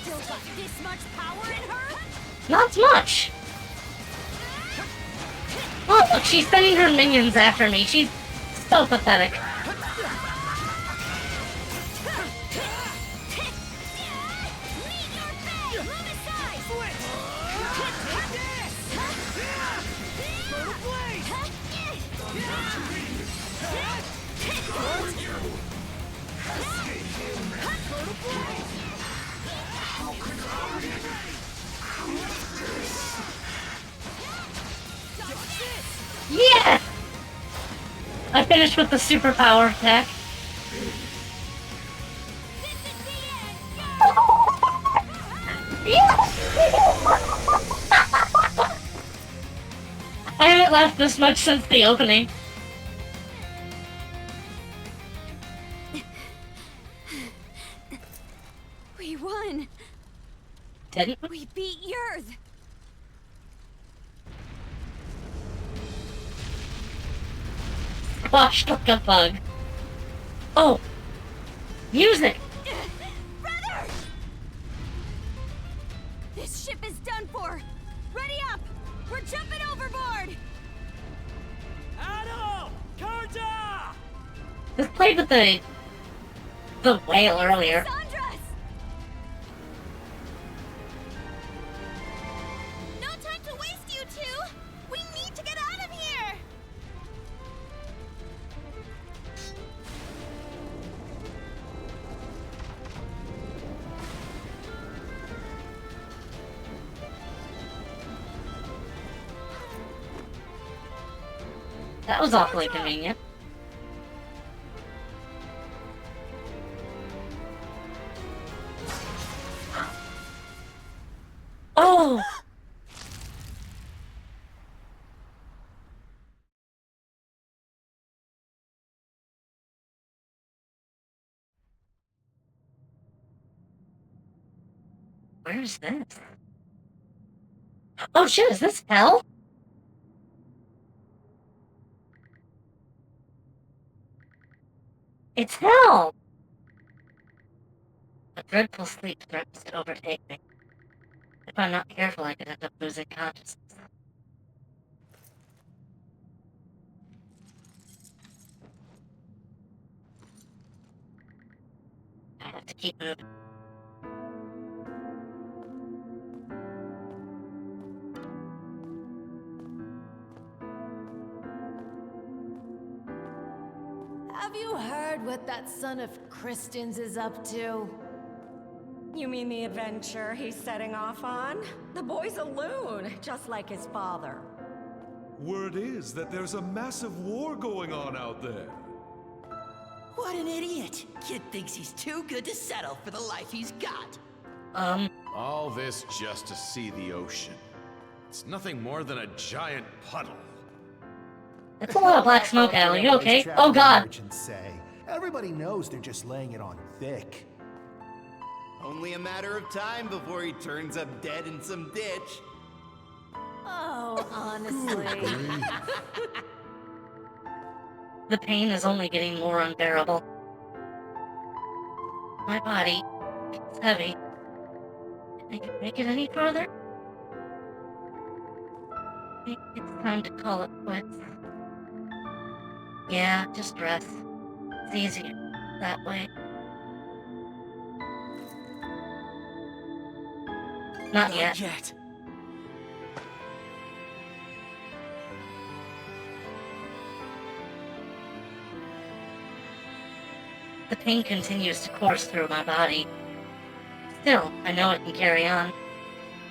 Still got this much power in her? Not much. Oh, look, she's sending her minions after me. She's so pathetic. finish with the superpower attack. I haven't laughed this much since the opening. We won! Didn't we? We beat Yerth! Squashed like a bug. Oh! Music! Brother! This ship is done for! Ready up! We're jumping overboard! Adol! Karja! This played with the whale earlier. Sandras! No time to waste, you two! We need to get out of here! That was awfully convenient. Oh! Where is this? Oh shit, is this hell? It's hell! A dreadful sleep threatens to overtake me. If I'm not careful, I could end up losing consciousness. I have to keep moving. Have you heard what that son of Kristen's is up to? You mean the adventure he's setting off on? The boy's a loon, just like his father. Word is that there's a massive war going on out there. What an idiot! Kid thinks he's too good to settle for the life he's got. All this just to see the ocean. It's nothing more than a giant puddle. It's a lot of black smoke, Al. Are you okay? Oh god! Say. Everybody knows they're just laying it on thick. Only a matter of time before he turns up dead in some ditch. Oh, honestly. The pain is only getting more unbearable. My body is heavy. Can I make it any further? I think it's time to call it quits. Yeah, just rest. It's easier that way. Not yet. The pain continues to course through my body. Still, I know it can carry on.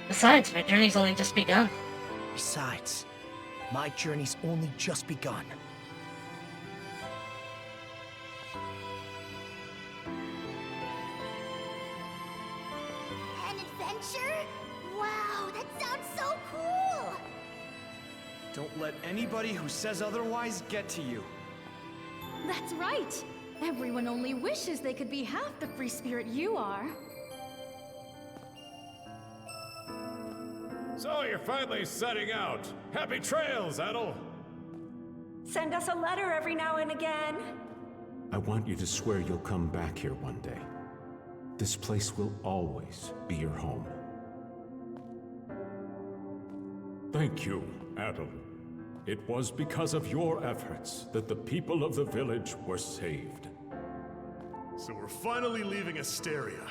Besides, my journey's only just begun. Besides, my journey's only just begun. An adventure? Wow, that sounds so cool! Don't let anybody who says otherwise get to you. That's right. Everyone only wishes they could be half the free spirit you are. So you're finally setting out. Happy trails, Adol. Send us a letter every now and again. I want you to swear you'll come back here one day. This place will always be your home. Thank you, Adol. It was because of your efforts that the people of the village were saved. So we're finally leaving Asteria.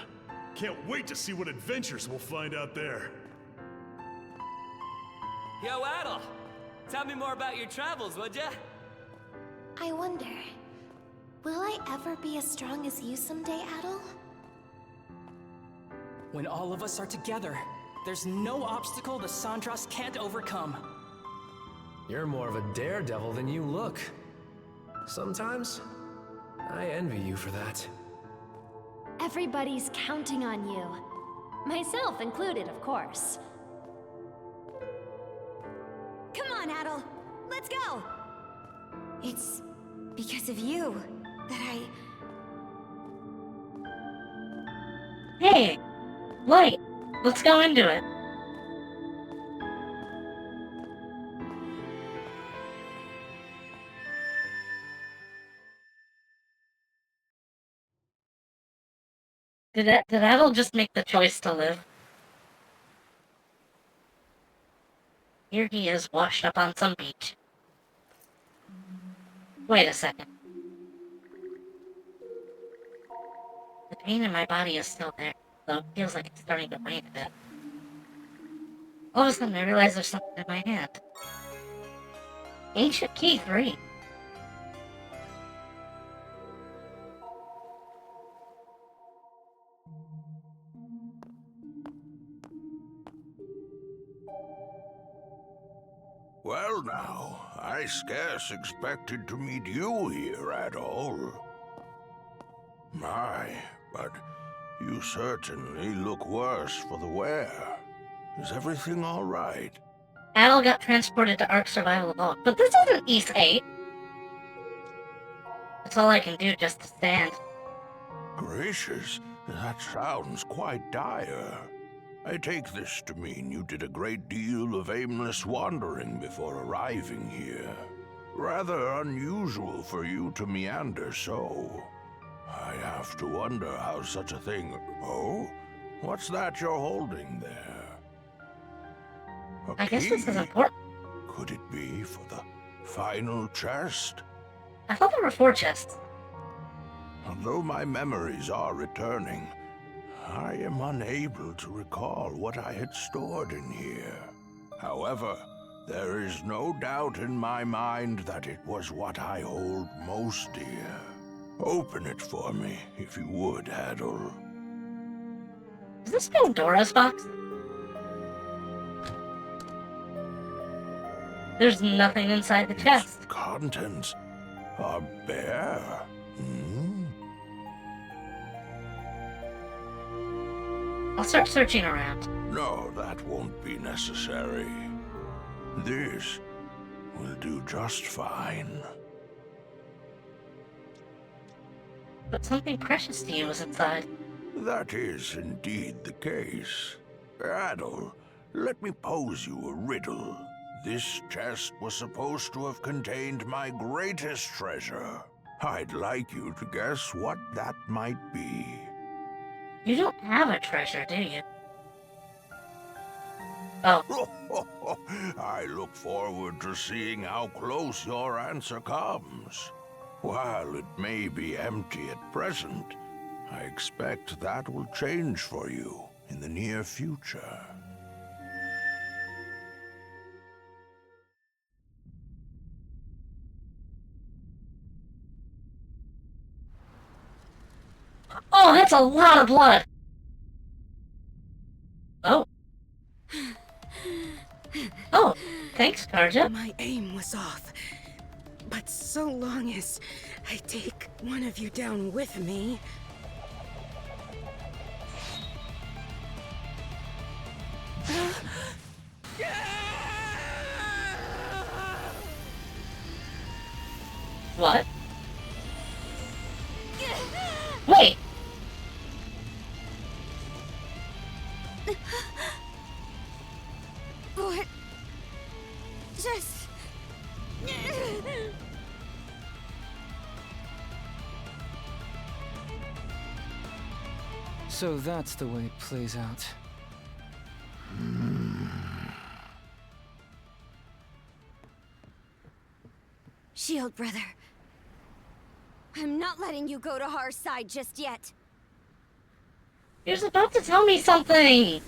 Can't wait to see what adventures we'll find out there. Yo, Adol! Tell me more about your travels, would ya? I wonder, will I ever be as strong as you someday, Adol? When all of us are together, there's no obstacle the Sandras can't overcome. You're more of a daredevil than you look. Sometimes, I envy you for that. Everybody's counting on you. Myself included, of course. Come on, Adel. Let's go! It's because of you that Hey! Light! Let's go into it. Did Adel just make the choice to live? Here he is, washed up on some beach. Wait a second. The pain in my body is still there, though it feels like it's starting to wane a bit. All of a sudden I realize there's something in my hand. Ancient Key 3. Well now, I scarce expected to meet you here at all. My, but you certainly look worse for the wear. Is everything all right? Adel got transported to Ark Survival Vault, but this isn't East 8. That's all I can do just to stand. Gracious, that sounds quite dire. I take this to mean you did a great deal of aimless wandering before arriving here. Rather unusual for you to meander so. I have to wonder how such a thing... Oh? What's that you're holding there? I guess this is important. Could it be for the final chest? I thought there were 4 chests. Although my memories are returning, I am unable to recall what I had stored in here. However, there is no doubt in my mind that it was what I hold most dear. Open it for me, if you would, Adel. Is this Pandora's box? There's nothing inside the chest. Contents are bare. I'll start searching around. No, that won't be necessary. This will do just fine. But something precious to you was inside. That is indeed the case. Adel, let me pose you a riddle. This chest was supposed to have contained my greatest treasure. I'd like you to guess what that might be. You don't have a treasure, do you? Oh. I look forward to seeing how close your answer comes. While it may be empty at present, I expect that will change for you in the near future. Oh, that's a lot of blood! Oh. Oh, thanks, Karja. My aim was off. But so long as I take one of you down with me... What? Wait! What? Just... So that's the way it plays out. Shield brother. I'm not letting you go to Har's side just yet. He was about to tell me something!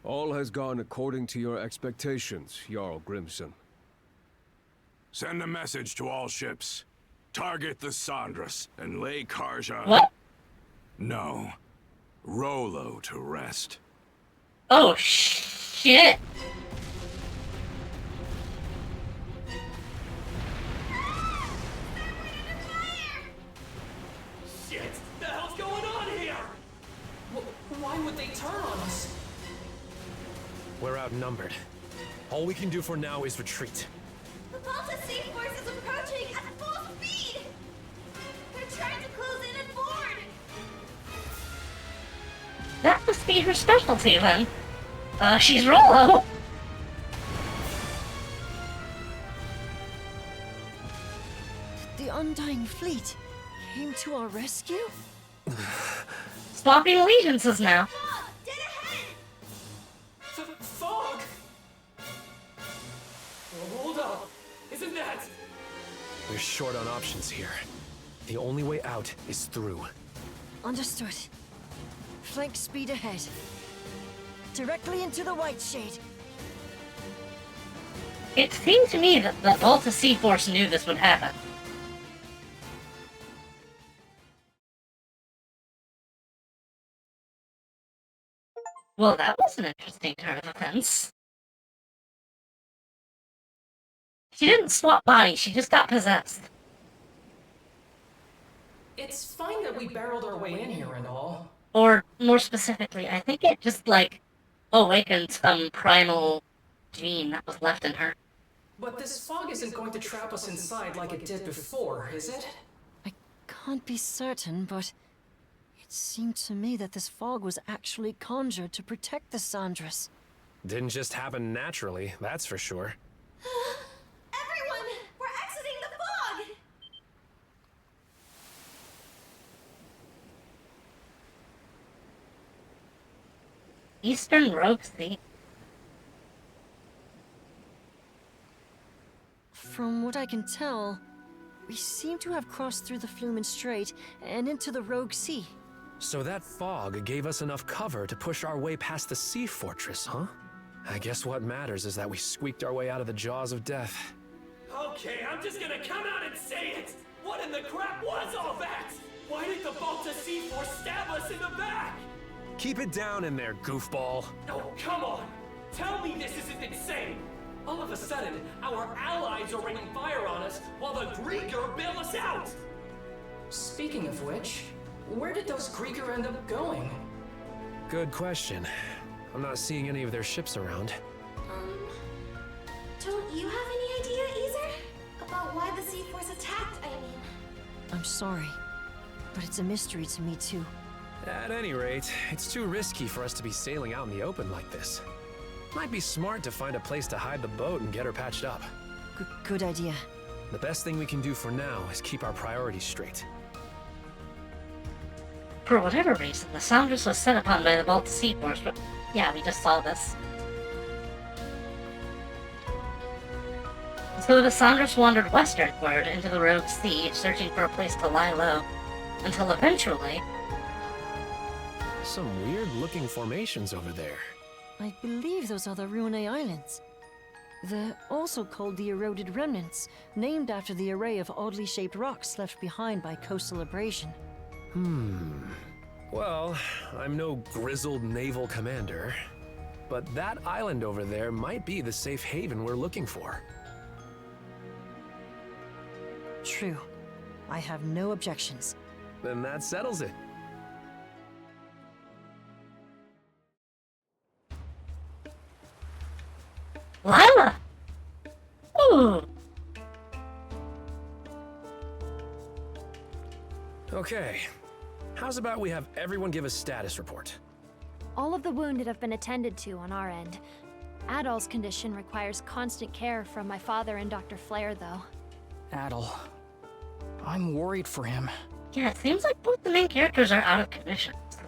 All has gone according to your expectations, Jarl Grimson. Send a message to all ships. Target the Sandras and lay Karja... What? No. Rolo to rest. Oh, shit! Shit! The hell's going on here? Why would they turn on us? We're outnumbered. All we can do for now is retreat. The Balta Sea Force is approaching at full speed! They're trying to close in and board! That must be her specialty then. She's Rollo. The Undying Fleet came to our rescue? Swapping allegiances now. Fog? Hold up. Isn't that... We're short on options here. The only way out is through. Understood. Flank speed ahead. Directly into the White Shade. It seemed to me that the Balta Sea Force knew this would happen. Well, that was an interesting turn of events. She didn't swap bodies, she just got possessed. It's fine that we barreled our way in here and all. Or, more specifically, I think it just, like, awakened some primal gene that was left in her. But this fog isn't going to trap us inside like it did before, is it? I can't be certain, but it seemed to me that this fog was actually conjured to protect the Sandras. Didn't just happen naturally, that's for sure. Everyone! We're exiting the fog! Eastern Rogue Sea. From what I can tell, we seem to have crossed through the Flumen Strait and into the Rogue Sea. So that fog gave us enough cover to push our way past the sea fortress, huh? I guess what matters is that we squeaked our way out of the jaws of death. Okay, I'm just gonna come out and say it! What in the crap was all that? Why did the Balta Sea Force stab us in the back? Keep it down in there, goofball. Oh, come on! Tell me this isn't insane! All of a sudden, our allies are raining fire on us while the Grieger bail us out! Speaking of which, where did those Grieger end up going? Good question. I'm not seeing any of their ships around. Don't you have any idea, Easer? About why the Sea Force attacked, I mean? I'm sorry, but it's a mystery to me too. At any rate, it's too risky for us to be sailing out in the open like this. Might be smart to find a place to hide the boat and get her patched up. Good idea. The best thing we can do for now is keep our priorities straight. For whatever reason, the Sandras was set upon by the Balta Sea Force, but yeah, we just saw this. So the Sandras wandered westernward into the Rogue Sea, searching for a place to lie low, until eventually... Some weird-looking formations over there. I believe those are the Rune Islands. They're also called the Eroded Remnants, named after the array of oddly shaped rocks left behind by coastal abrasion. Well, I'm no grizzled naval commander, but that island over there might be the safe haven we're looking for. True. I have no objections. Then that settles it. Lila! Ooh! Okay. How's about we have everyone give a status report? All of the wounded have been attended to on our end. Adol's condition requires constant care from my father and Dr. Flare, though. Adol. I'm worried for him. Yeah, it seems like both the main characters are out of commission. So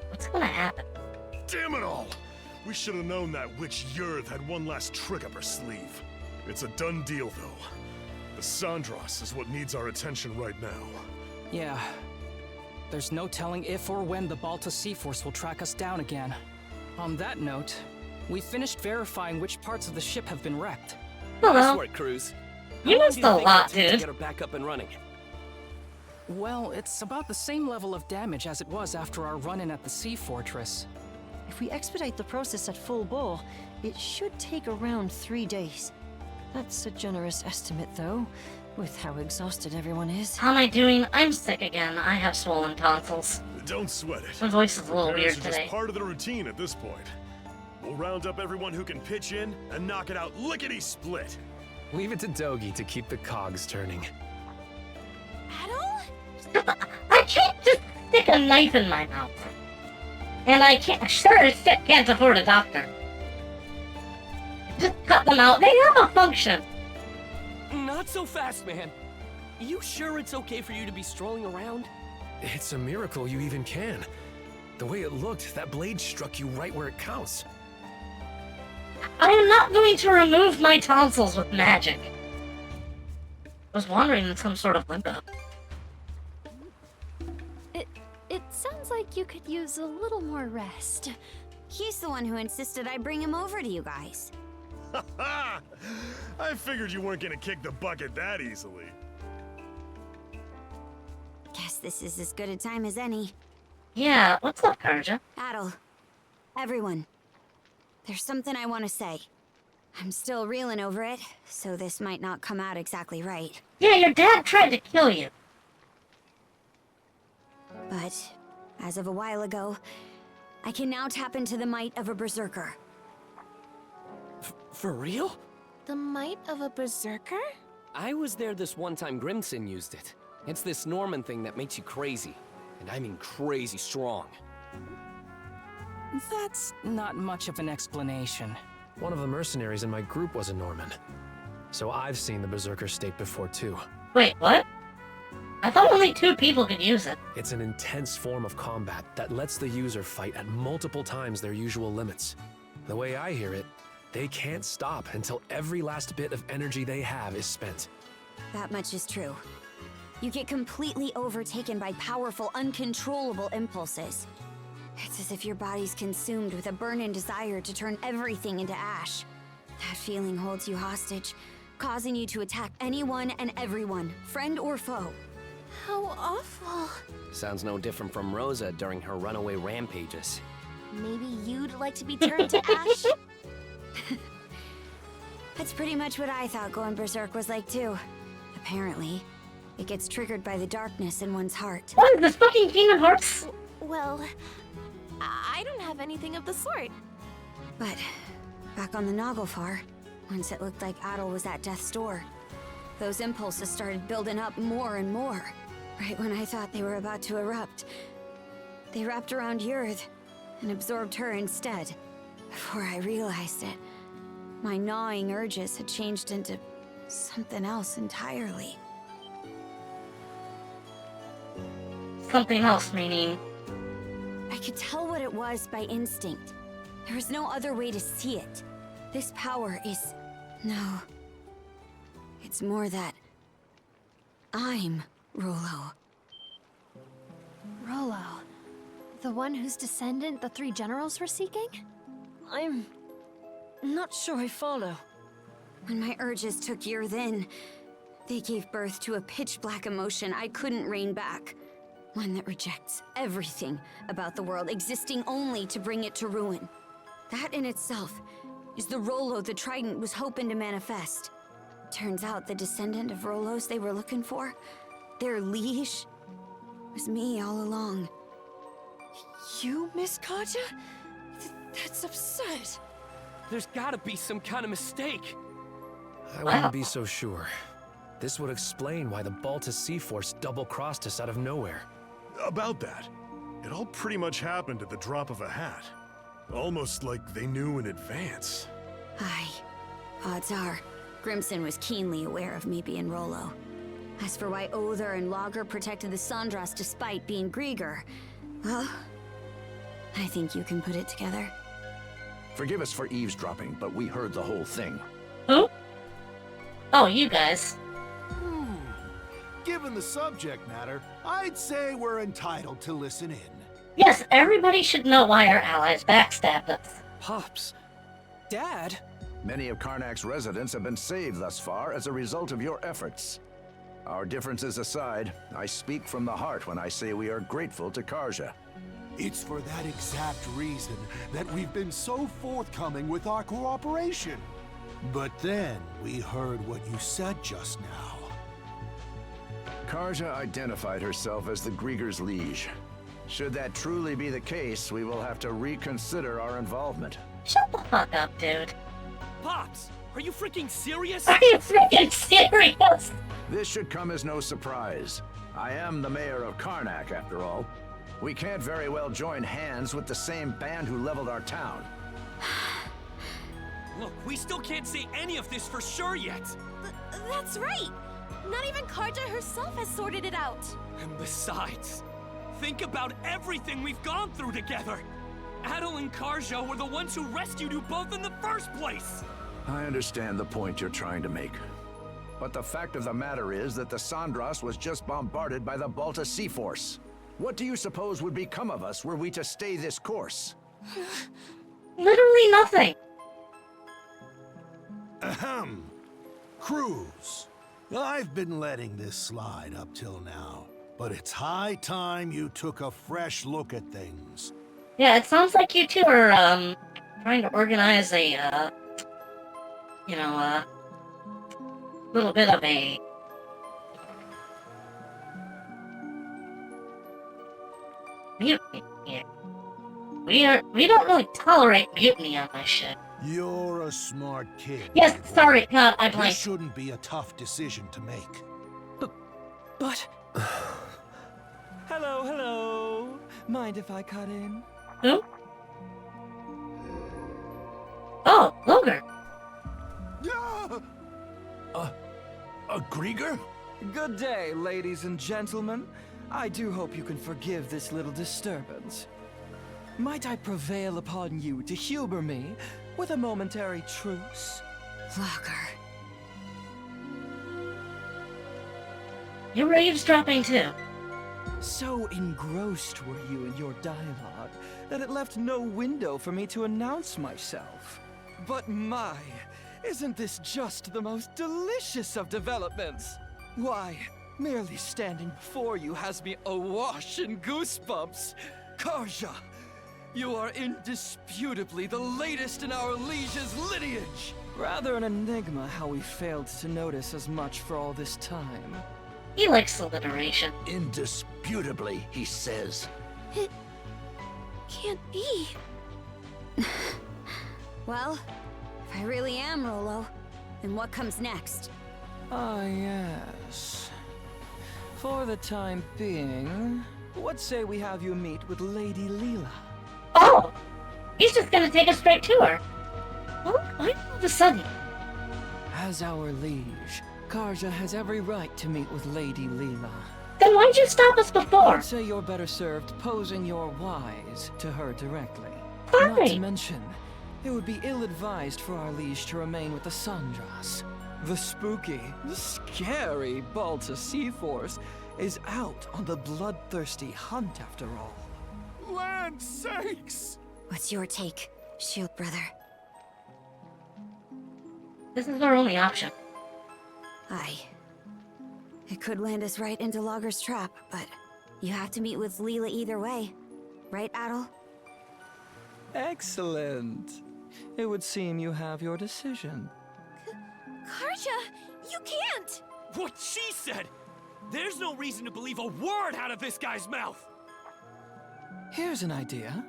what's gonna happen? Damn it all! We should have known that witch Yurth had one last trick up her sleeve. It's a done deal, though. The Sandras is what needs our attention right now. Yeah. There's no telling if or when the Balta Sea Force will track us down again. On that note, we finished verifying which parts of the ship have been wrecked. Hello. Work, Cruz. You missed a lot, To dude. get her back up and running. Well, it's about the same level of damage as it was after our run-in at the Sea Fortress. If we expedite the process at full bore, it should take around 3 days. That's a generous estimate, though, with how exhausted everyone is. How am I doing? I'm sick again. I have swollen tonsils. Don't sweat it. My voice is a little Repairs weird are today. just part of the routine at this point. We'll round up everyone who can pitch in and knock it out lickety-split. Leave it to Dogi to keep the cogs turning. I can't just stick a knife in my mouth. And I can't, sure as shit can't afford a doctor. Just cut them out. They have a function. Not so fast, man. You sure it's okay for you to be strolling around? It's a miracle you even can. The way it looked, that blade struck you right where it counts. I am not going to remove my tonsils with magic. I was wandering in some sort of limbo. It sounds like you could use a little more rest. He's the one who insisted I bring him over to you guys. I figured you weren't gonna kick the bucket that easily. Guess this is as good a time as any. Yeah, what's up, Karja? Adel, everyone, there's something I want to say. I'm still reeling over it, so this might not come out exactly right. Yeah, your dad tried to kill you. But, as of a while ago, I can now tap into the might of a berserker. For real? The might of a berserker? I was there this one time Grimson used it. It's this Norman thing that makes you crazy. And I mean crazy strong. That's not much of an explanation. One of the mercenaries in my group was a Norman. So I've seen the Berserker state before too. Wait, what? I thought only 2 people could use it. It's an intense form of combat that lets the user fight at multiple times their usual limits. The way I hear it, they can't stop until every last bit of energy they have is spent. That much is true. You get completely overtaken by powerful, uncontrollable impulses. It's as if your body's consumed with a burning desire to turn everything into ash. That feeling holds you hostage, causing you to attack anyone and everyone, friend or foe. How awful. Sounds no different from Rosa during her runaway rampages. Maybe you'd like to be turned to ash? That's pretty much what I thought going berserk was like too. Apparently, it gets triggered by the darkness in one's heart. What is this fucking Kingdom Hearts? Well, I don't have anything of the sort. But back on the Naglfar, once it looked like Adel was at death's door, those impulses started building up more and more. Right when I thought they were about to erupt, they wrapped around Yurth and absorbed her instead. Before I realized it, my gnawing urges had changed into something else entirely. Something else, meaning? I could tell what it was by instinct. There was no other way to see it. This power is... no. It's more that... I'm Rollo. Rollo. The one whose descendant the 3 generals were seeking? I'm not sure I follow. When my urges took Yurth in, they gave birth to a pitch-black emotion I couldn't rein back. One that rejects everything about the world, existing only to bring it to ruin. That in itself is the Rollo the Trident was hoping to manifest. Turns out the descendant of Rollos they were looking for, their liege, was me all along. You, Miss Karja? That's absurd. There's gotta be some kind of mistake. I wouldn't be so sure. This would explain why the Balta Sea Force double-crossed us out of nowhere. About that, it all pretty much happened at the drop of a hat. Almost like they knew in advance. Aye. Odds are, Grimson was keenly aware of me being Rollo. As for why Other and Lager protected the Sandras despite being Grieger, well, I think you can put it together. Forgive us for eavesdropping, but we heard the whole thing. Who? Oh, you guys. Given the subject matter, I'd say we're entitled to listen in. Yes, everybody should know why our allies backstabbed us. Pops. Dad? Many of Karnak's residents have been saved thus far as a result of your efforts. Our differences aside, I speak from the heart when I say we are grateful to Karja. It's for that exact reason that we've been so forthcoming with our cooperation. But then we heard what you said just now. Karja identified herself as the Grieger's liege. Should that truly be the case, we will have to reconsider our involvement. Shut the fuck up, dude. Pops, are you freaking serious? Are you freaking serious? This should come as no surprise. I am the mayor of Karnak, after all. We can't very well join hands with the same band who leveled our town. Look, we still can't say any of this for sure yet. That's right. Not even Karja herself has sorted it out. And besides, think about everything we've gone through together. Adel and Karja were the ones who rescued you both in the first place. I understand the point you're trying to make. But the fact of the matter is that the Sandras was just bombarded by the Balta Sea Force. What do you suppose would become of us were we to stay this course? Literally nothing. Ahem. Cruz. I've been letting this slide up till now, but it's high time you took a fresh look at things. Yeah, it sounds like you two are, trying to organize a, little bit of a... mutiny here. We don't really tolerate mutiny on this shit. You're a smart kid. Yes, sorry, God, I blanked. This shouldn't be a tough decision to make. But... Hello. Mind if I cut in? Who? Oh, Loger. A Grieger? Good day, ladies and gentlemen. I do hope you can forgive this little disturbance. Might I prevail upon you to humor me with a momentary truce? Locker. You were eavesdropping too. So engrossed were you in your dialogue that it left no window for me to announce myself. But my, isn't this just the most delicious of developments? Why, merely standing before you has me awash in goosebumps. Karja, you are indisputably the latest in our liege's lineage. Rather an enigma how we failed to notice as much for all this time. He likes alliteration. Indisputably, he says. It can't be. Well, if I really am Rolo, then what comes next? Ah, yes. For the time being, what say we have you meet with Lady Leela? Oh! He's just gonna take us straight to her. Why all of a sudden? As our liege, Karja has every right to meet with Lady Leela. Then why'd you stop us before? I'd say you're better served posing your whys to her directly. Fine. Not to mention, it would be ill-advised for our liege to remain with the Sandras. The spooky, scary Balta Sea Force is out on the bloodthirsty hunt after all. Land sakes! What's your take, Shield Brother? This is our only option. Aye. It could land us right into Logger's trap, but you have to meet with Leela either way. Right, Adel? Excellent. It would seem you have your decision. Karja, you can't! What she said! There's no reason to believe a word out of this guy's mouth! Here's an idea.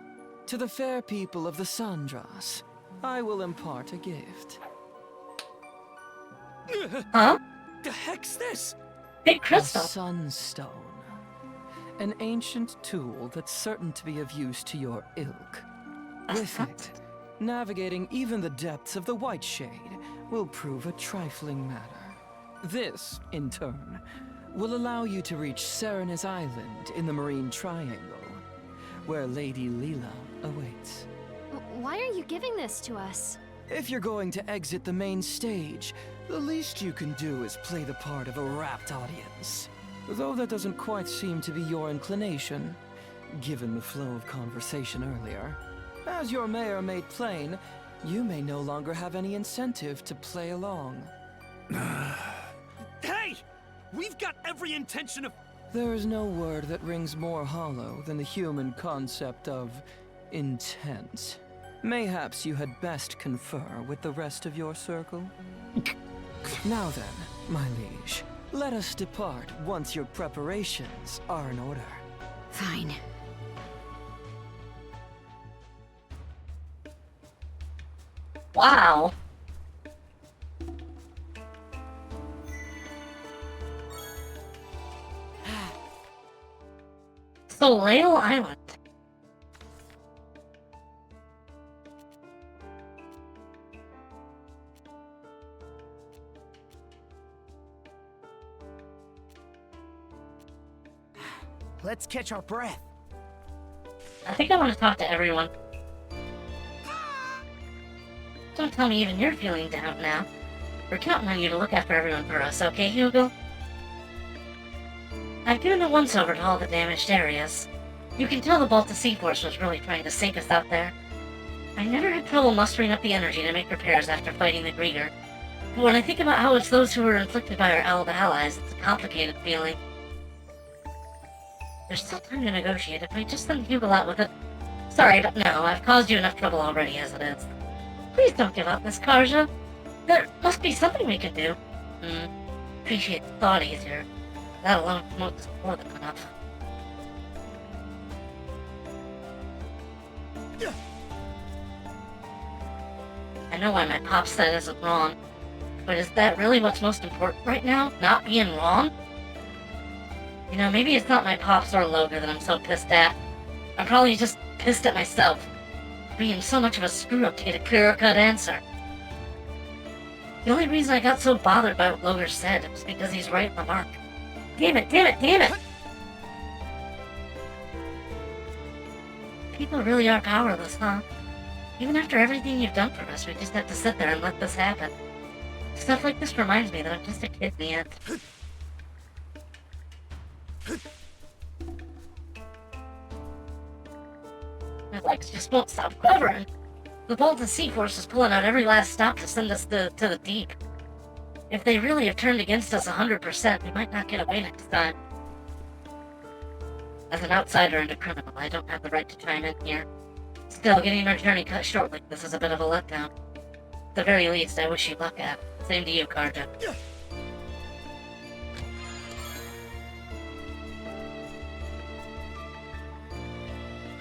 To the fair people of the Sandras, I will impart a gift. Huh? The heck's this? Big crystal. A sunstone. An ancient tool that's certain to be of use to your ilk. With it, navigating even the depths of the White Shade will prove a trifling matter. This, in turn, will allow you to reach Serena's Island in the Marine Triangle, where Lady Leela awaits. Why are you giving this to us? If you're going to exit the main stage, the least you can do is play the part of a rapt audience. Though that doesn't quite seem to be your inclination, given the flow of conversation earlier. As your mayor made plain, you may no longer have any incentive to play along. Hey! We've got every intention of... There is no word that rings more hollow than the human concept of intent. Mayhaps you had best confer with the rest of your circle? Now then, my liege, let us depart once your preparations are in order. Fine. Wow. Soleil Island. Let's catch our breath. I think I want to talk to everyone. Don't tell me even you're feeling down now. We're counting on you to look after everyone for us, okay, Hugo? I've given a once-over to all the damaged areas. You can tell the Balta Sea Force was really trying to sink us out there. I never had trouble mustering up the energy to make repairs after fighting the Grieger. But when I think about how it's those who were inflicted by our allies, it's a complicated feeling. There's still time to negotiate if I just send Hugo out with it. Sorry, but no, I've caused you enough trouble already as it is. Please don't give up, Miss Karja. There must be something we can do. Appreciate the thought easier. That alone promotes more than enough. I know why my pop said isn't wrong, but is that really what's most important right now? Not being wrong? You know, maybe it's not my pops or Loga that I'm so pissed at. I'm probably just pissed at myself for being so much of a screw-up to get a clear-cut answer. The only reason I got so bothered by what Logan said was because he's right on the mark. Damn it, damn it, damn it! People really are powerless, huh? Even after everything you've done for us, we just have to sit there and let this happen. Stuff like this reminds me that I'm just a kid in the end. My legs just won't stop quivering. The Balta Sea Force is pulling out every last stop to send us to the deep. If they really have turned against us 100%, we might not get away next time. As an outsider and a criminal, I don't have the right to chime in here. Still, getting our journey cut short like this is a bit of a letdown. At the very least, I wish you luck, Ab. Same to you, Karja.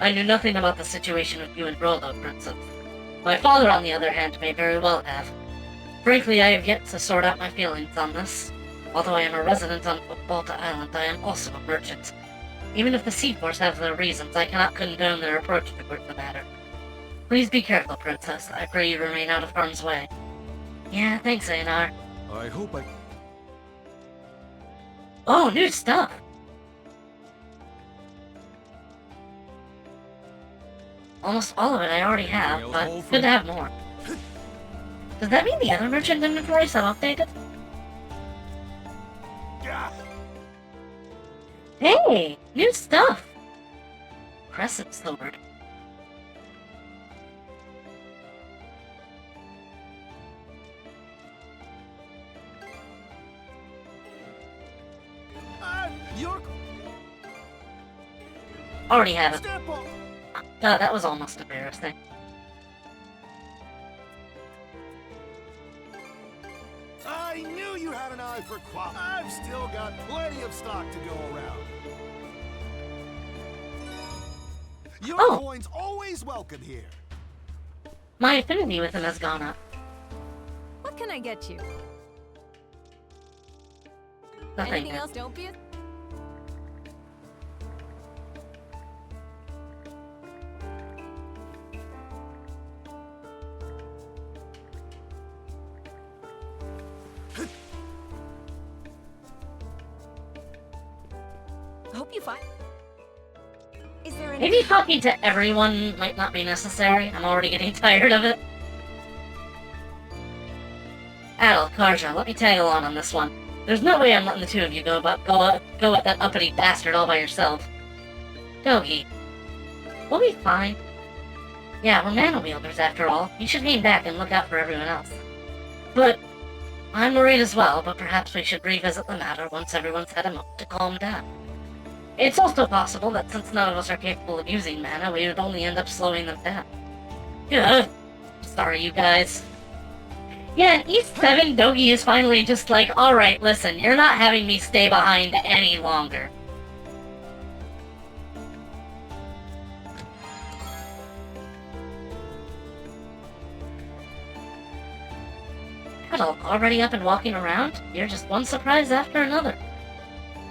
I knew nothing about the situation with you and Rolo, Princess. My father, on the other hand, may very well have. Frankly, I have yet to sort out my feelings on this. Although I am a resident on Balta Island, I am also a merchant. Even if the Sea Force have their reasons, I cannot condone their approach toward the matter. Please be careful, Princess. I pray you remain out of harm's way. Yeah, thanks, Einar. I hope I... Oh, new stuff! Almost all of it I already have, but good to have more. Does that mean the other merchant inventories have updated? Hey! New stuff! Crescent sword. Already have it. God, that was almost embarrassing. I knew you had an eye for quality. I've still got plenty of stock to go around. Your coin's always welcome here. My affinity with him has gone up. What can I get you? Nothing. Anything else? Don't be a... Hope you find... Is there any... Maybe talking to everyone might not be necessary. I'm already getting tired of it. Adel, Karja, let me tag along on this one. There's no way I'm letting the two of you go at that uppity bastard all by yourself. Dogi. We'll be fine. Yeah, we're man-wielders after all. You should hang back and look out for everyone else. But I'm worried as well, but perhaps we should revisit the matter once everyone's had a moment to calm down. It's also possible that since none of us are capable of using mana, we would only end up slowing them down. Ugh. Sorry, you guys. Yeah, in East 7, Dogi is finally just like, alright, listen, you're not having me stay behind any longer. Petal, already up and walking around? You're just one surprise after another.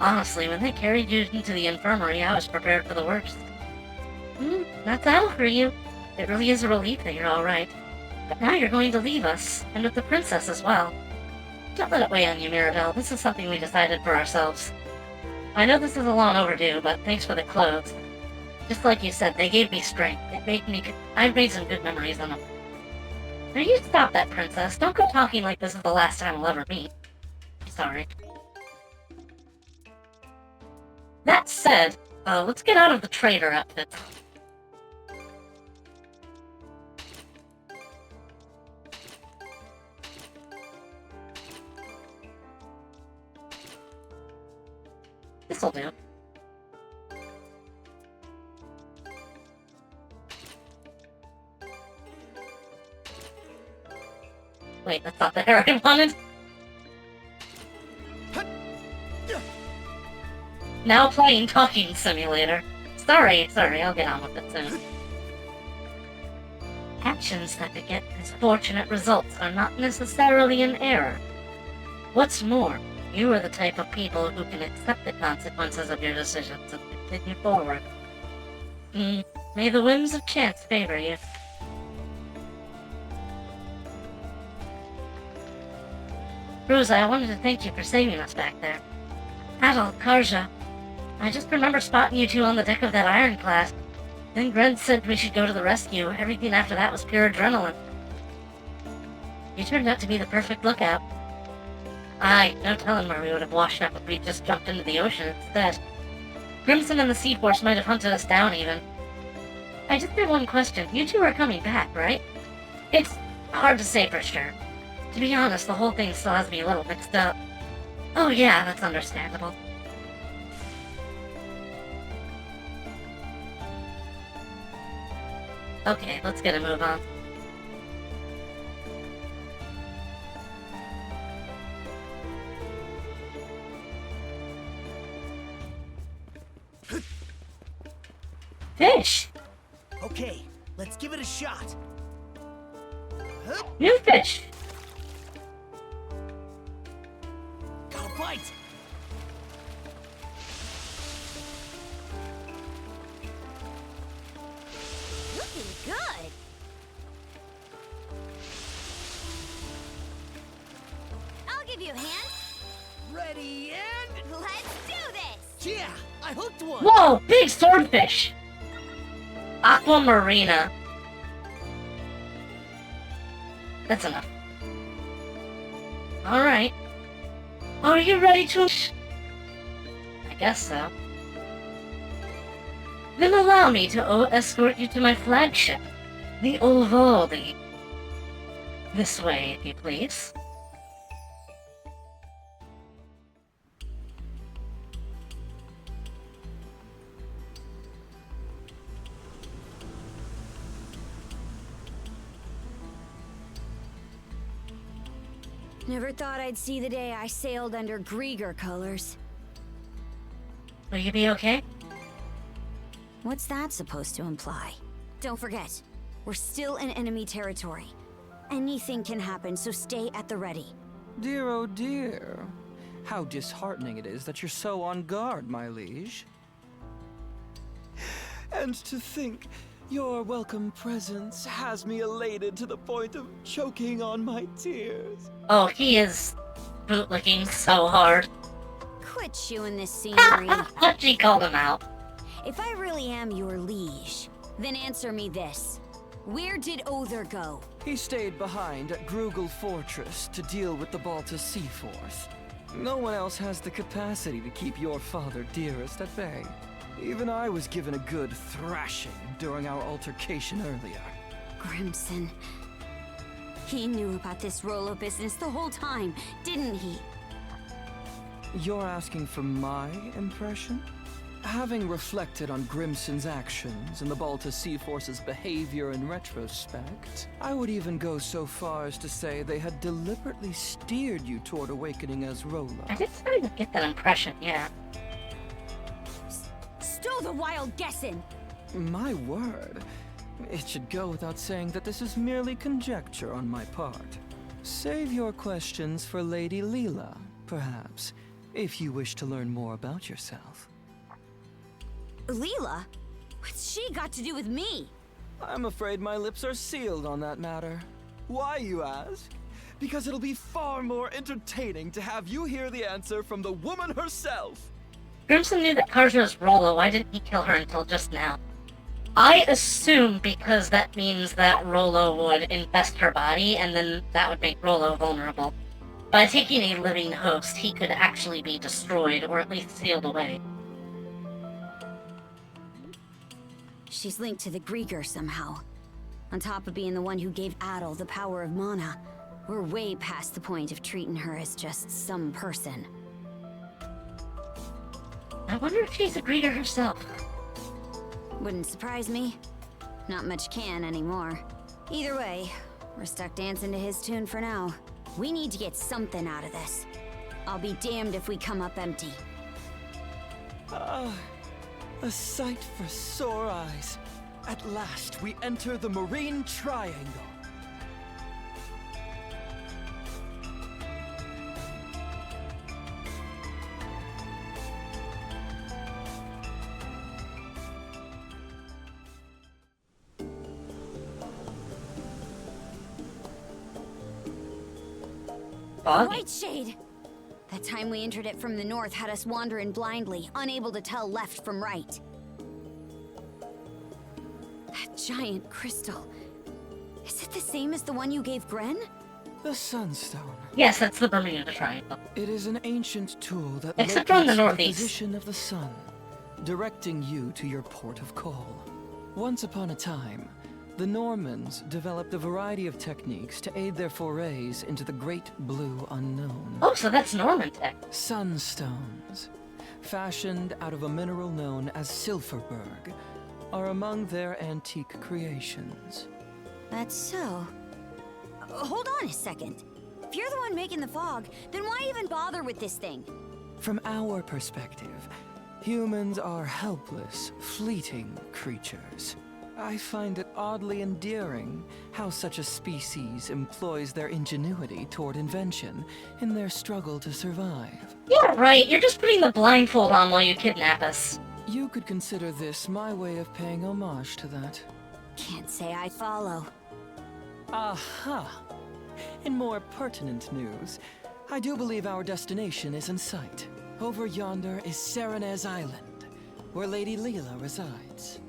Honestly, when they carried you into the infirmary, I was prepared for the worst. That's Adel for you. It really is a relief that you're alright. But now you're going to leave us, and with the princess as well. Don't let it weigh on you, Mirabelle. This is something we decided for ourselves. I know this is a long overdue, but thanks for the clothes. Just like you said, they gave me strength. I've made some good memories on them. Now you stop that, princess. Don't go talking like this is the last time we'll ever meet. Sorry. That said, let's get out of the trader outfit. This'll do. Wait, that's not the hair I wanted. Now playing Talking Simulator. Sorry, I'll get on with it soon. Actions that beget misfortunate results are not necessarily an error. What's more, you are the type of people who can accept the consequences of your decisions and continue forward. May the whims of chance favor you. Rosa, I wanted to thank you for saving us back there. Adel, Karja, I just remember spotting you two on the deck of that ironclad. Then Gren said we should go to the rescue. Everything after that was pure adrenaline. You turned out to be the perfect lookout. Aye, no telling where we would have washed up if we'd just jumped into the ocean instead. Crimson and the Sea Force might have hunted us down even. I just have one question. You two are coming back, right? It's hard to say for sure. To be honest, the whole thing still has me a little mixed up. Oh yeah, that's understandable. Okay, let's get a move on. Fish! Okay, let's give it a shot. New fish! Got a bite! Looking good. I'll give you a hand. Ready and... Let's do this! Yeah, I hooked one! Whoa, big swordfish! Aquamarina. That's enough. Alright. Are you ready to... I guess so. Then allow me to escort you to my flagship, the Olvaldi. This way, if you please. Never thought I'd see the day I sailed under Grieger colors. Will you be okay? What's that supposed to imply? Don't forget, we're still in enemy territory. Anything can happen, so stay at the ready. Dear, oh dear. How disheartening it is that you're so on guard, my liege. And to think, your welcome presence has me elated to the point of choking on my tears. Oh, he is bootlicking so hard. Quit chewing this scenery. She called him out. If I really am your liege, then answer me this. Where did Other go? He stayed behind at Grugel Fortress to deal with the Balta Sea Force. No one else has the capacity to keep your father dearest at bay. Even I was given a good thrashing during our altercation earlier. Crimson. He knew about this Rolo business the whole time, didn't he? You're asking for my impression? Having reflected on Grimson's actions and the Balta Sea Force's behavior in retrospect, I would even go so far as to say they had deliberately steered you toward awakening as Rolo. I just don't even get that impression, yeah. Stow the wild guessing! My word. It should go without saying that this is merely conjecture on my part. Save your questions for Lady Leela, perhaps, if you wish to learn more about yourself. Leela? What's she got to do with me? I'm afraid my lips are sealed on that matter. Why, you ask? Because it'll be far more entertaining to have you hear the answer from the woman herself. Grimson knew that Karja was Rolo. Why didn't he kill her until just now? I assume because that means that Rolo would infest her body, and then that would make Rolo vulnerable. By taking a living host, he could actually be destroyed, or at least sealed away. She's linked to the Grieger somehow. On top of being the one who gave Adol the power of mana, we're way past the point of treating her as just some person. I wonder if she's a Grieger herself. Wouldn't surprise me. Not much can anymore. Either way, we're stuck dancing to his tune for now. We need to get something out of this. I'll be damned if we come up empty. A sight for sore eyes. At last, we enter the Marine Triangle. White Shade! That time we entered it from the north had us wandering blindly, unable to tell left from right. That giant crystal. Is it the same as the one you gave Gren? The Sunstone. Yes, that's the Bermuda Triangle. It is an ancient tool that except from the locates northeast. The position of the sun, directing you to your port of call. Once upon a time, the Normans developed a variety of techniques to aid their forays into the great blue unknown. Oh, so that's Norman tech. Sunstones, fashioned out of a mineral known as Silverberg, are among their antique creations. That's so. Hold on a second. If you're the one making the fog, then why even bother with this thing? From our perspective, humans are helpless, fleeting creatures. I find it oddly endearing how such a species employs their ingenuity toward invention in their struggle to survive. Yeah, right. You're just putting the blindfold on while you kidnap us. You could consider this my way of paying homage to that. Can't say I follow. Aha! In more pertinent news, I do believe our destination is in sight. Over yonder is Serenez Island, where Lady Leela resides.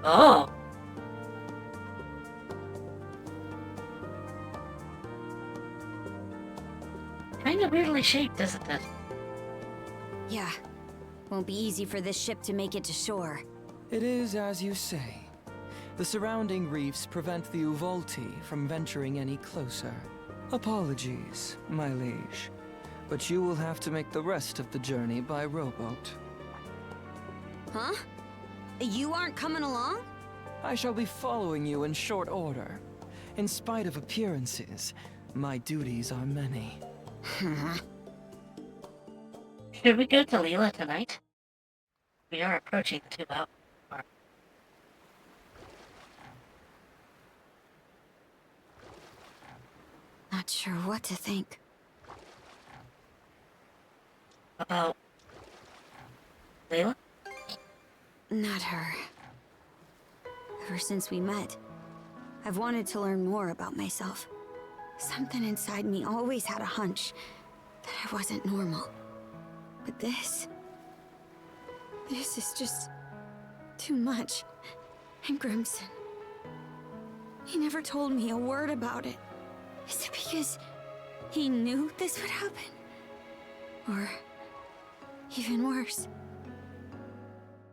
Oh. Kinda weirdly shaped, isn't it? Yeah. Won't be easy for this ship to make it to shore. It is as you say. The surrounding reefs prevent the Uvolti from venturing any closer. Apologies, my liege, but you will have to make the rest of the journey by rowboat. Huh? You aren't coming along? I shall be following you in short order. In spite of appearances, my duties are many. Should we go to Leela tonight? We are approaching the 2 hour mark. Not sure what to think. About Leela? Not her. Ever since we met, I've wanted to learn more about myself. Something inside me always had a hunch that I wasn't normal. But this is just too much. And Grimson, he never told me a word about it. Is it because he knew this would happen? Or even worse?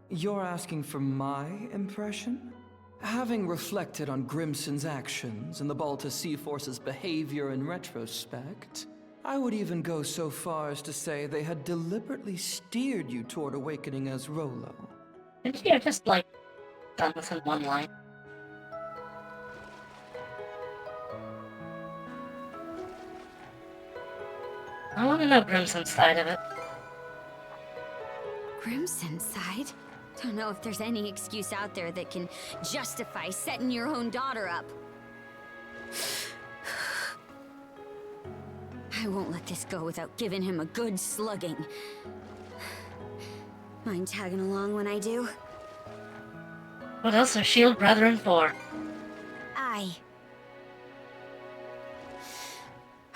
You're asking for my impression? Having reflected on Grimson's actions and the Balta Sea Force's behavior in retrospect, I would even go so far as to say they had deliberately steered you toward awakening as Rolo. Didn't you have just, like, done this in one line? I want to know Grimson's side of it. Grimson's side? Don't know if there's any excuse out there that can justify setting your own daughter up. I won't let this go without giving him a good slugging. Mind tagging along when I do? What else are Shield Brethren for? Aye.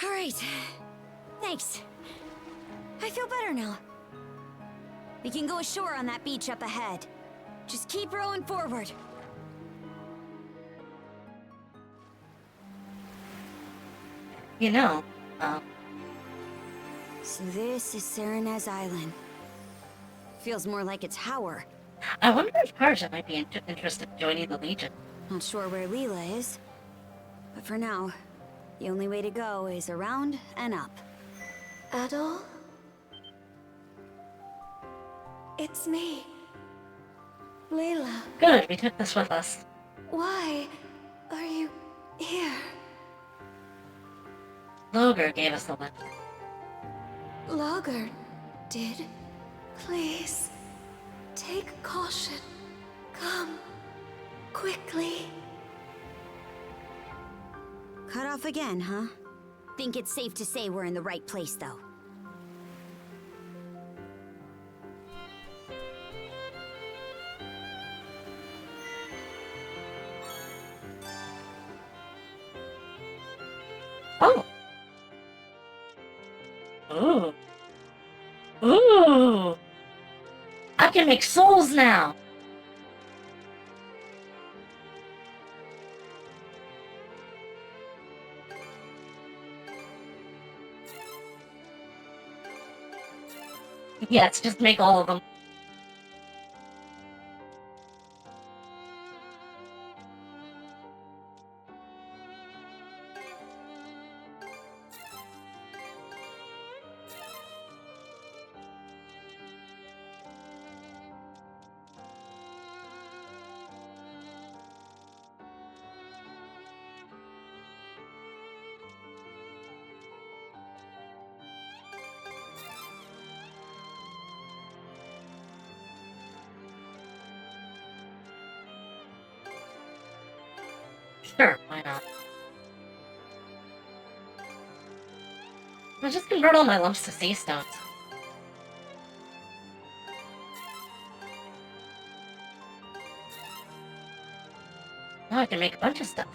Alright. Thanks. I feel better now. We can go ashore on that beach up ahead. Just keep rowing forward. You know, So this is Serenez Island. Feels more like it's Howard. I wonder if Karja might be interested in joining the Legion. Not sure where Leela is. But for now, the only way to go is around and up. Adol? It's me. Layla. Good, we took this with us. Why are you here? Loger gave us the lift. Logger did. Please, take caution. Come, quickly. Cut off again, huh? Think it's safe to say we're in the right place, though. Oh. Ooh. Ooh. I can make souls now. Yes, just make all of them. Sure, why not? I'll just convert all my lumps to sea stones. Now I can make a bunch of stuff.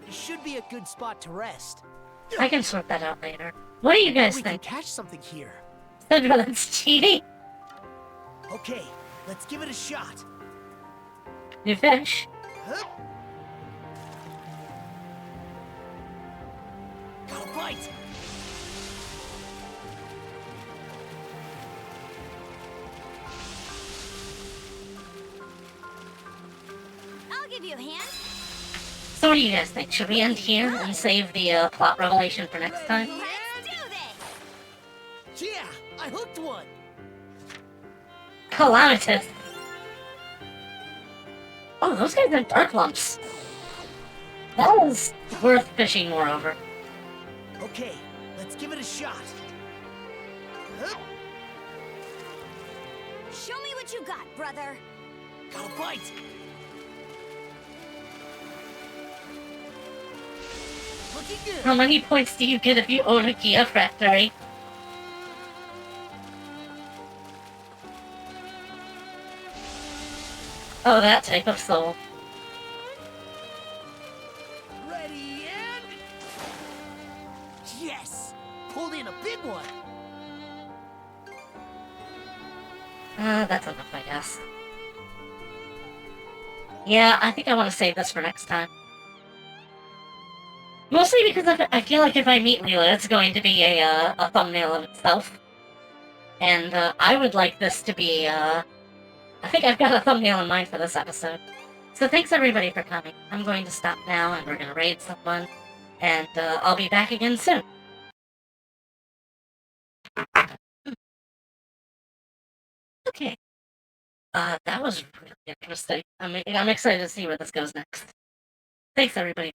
This should be a good spot to rest. I can sort that out later. What do you guys We think? can catch something here. Sedra, that's cheating. Okay, let's give it a shot. You fish. Hup. Got a bite. I'll give you a hand. So what do you guys think? Should we end here and save the plot revelation for next time? Let's do this! Yeah, I hooked one. Calamitous. Oh, those guys are dark lumps. That was worth fishing, moreover. Okay, let's give it a shot. Hup. Show me what What you got, brother? Got a bite. Looking good. How many points do you get if you own a Kia factory? Oh, that type of soul. Ready and... Yes! Pulled in a big one. That's enough, I guess. Yeah, I think I want to save this for next time. Mostly because I feel like if I meet Leela, it's going to be a thumbnail of itself. And, I would like this to be, I think I've got a thumbnail in mind for this episode. So thanks everybody for coming. I'm going to stop now, and we're gonna raid someone. And, I'll be back again soon. Okay. That was really interesting. I'm excited to see where this goes next. Thanks everybody for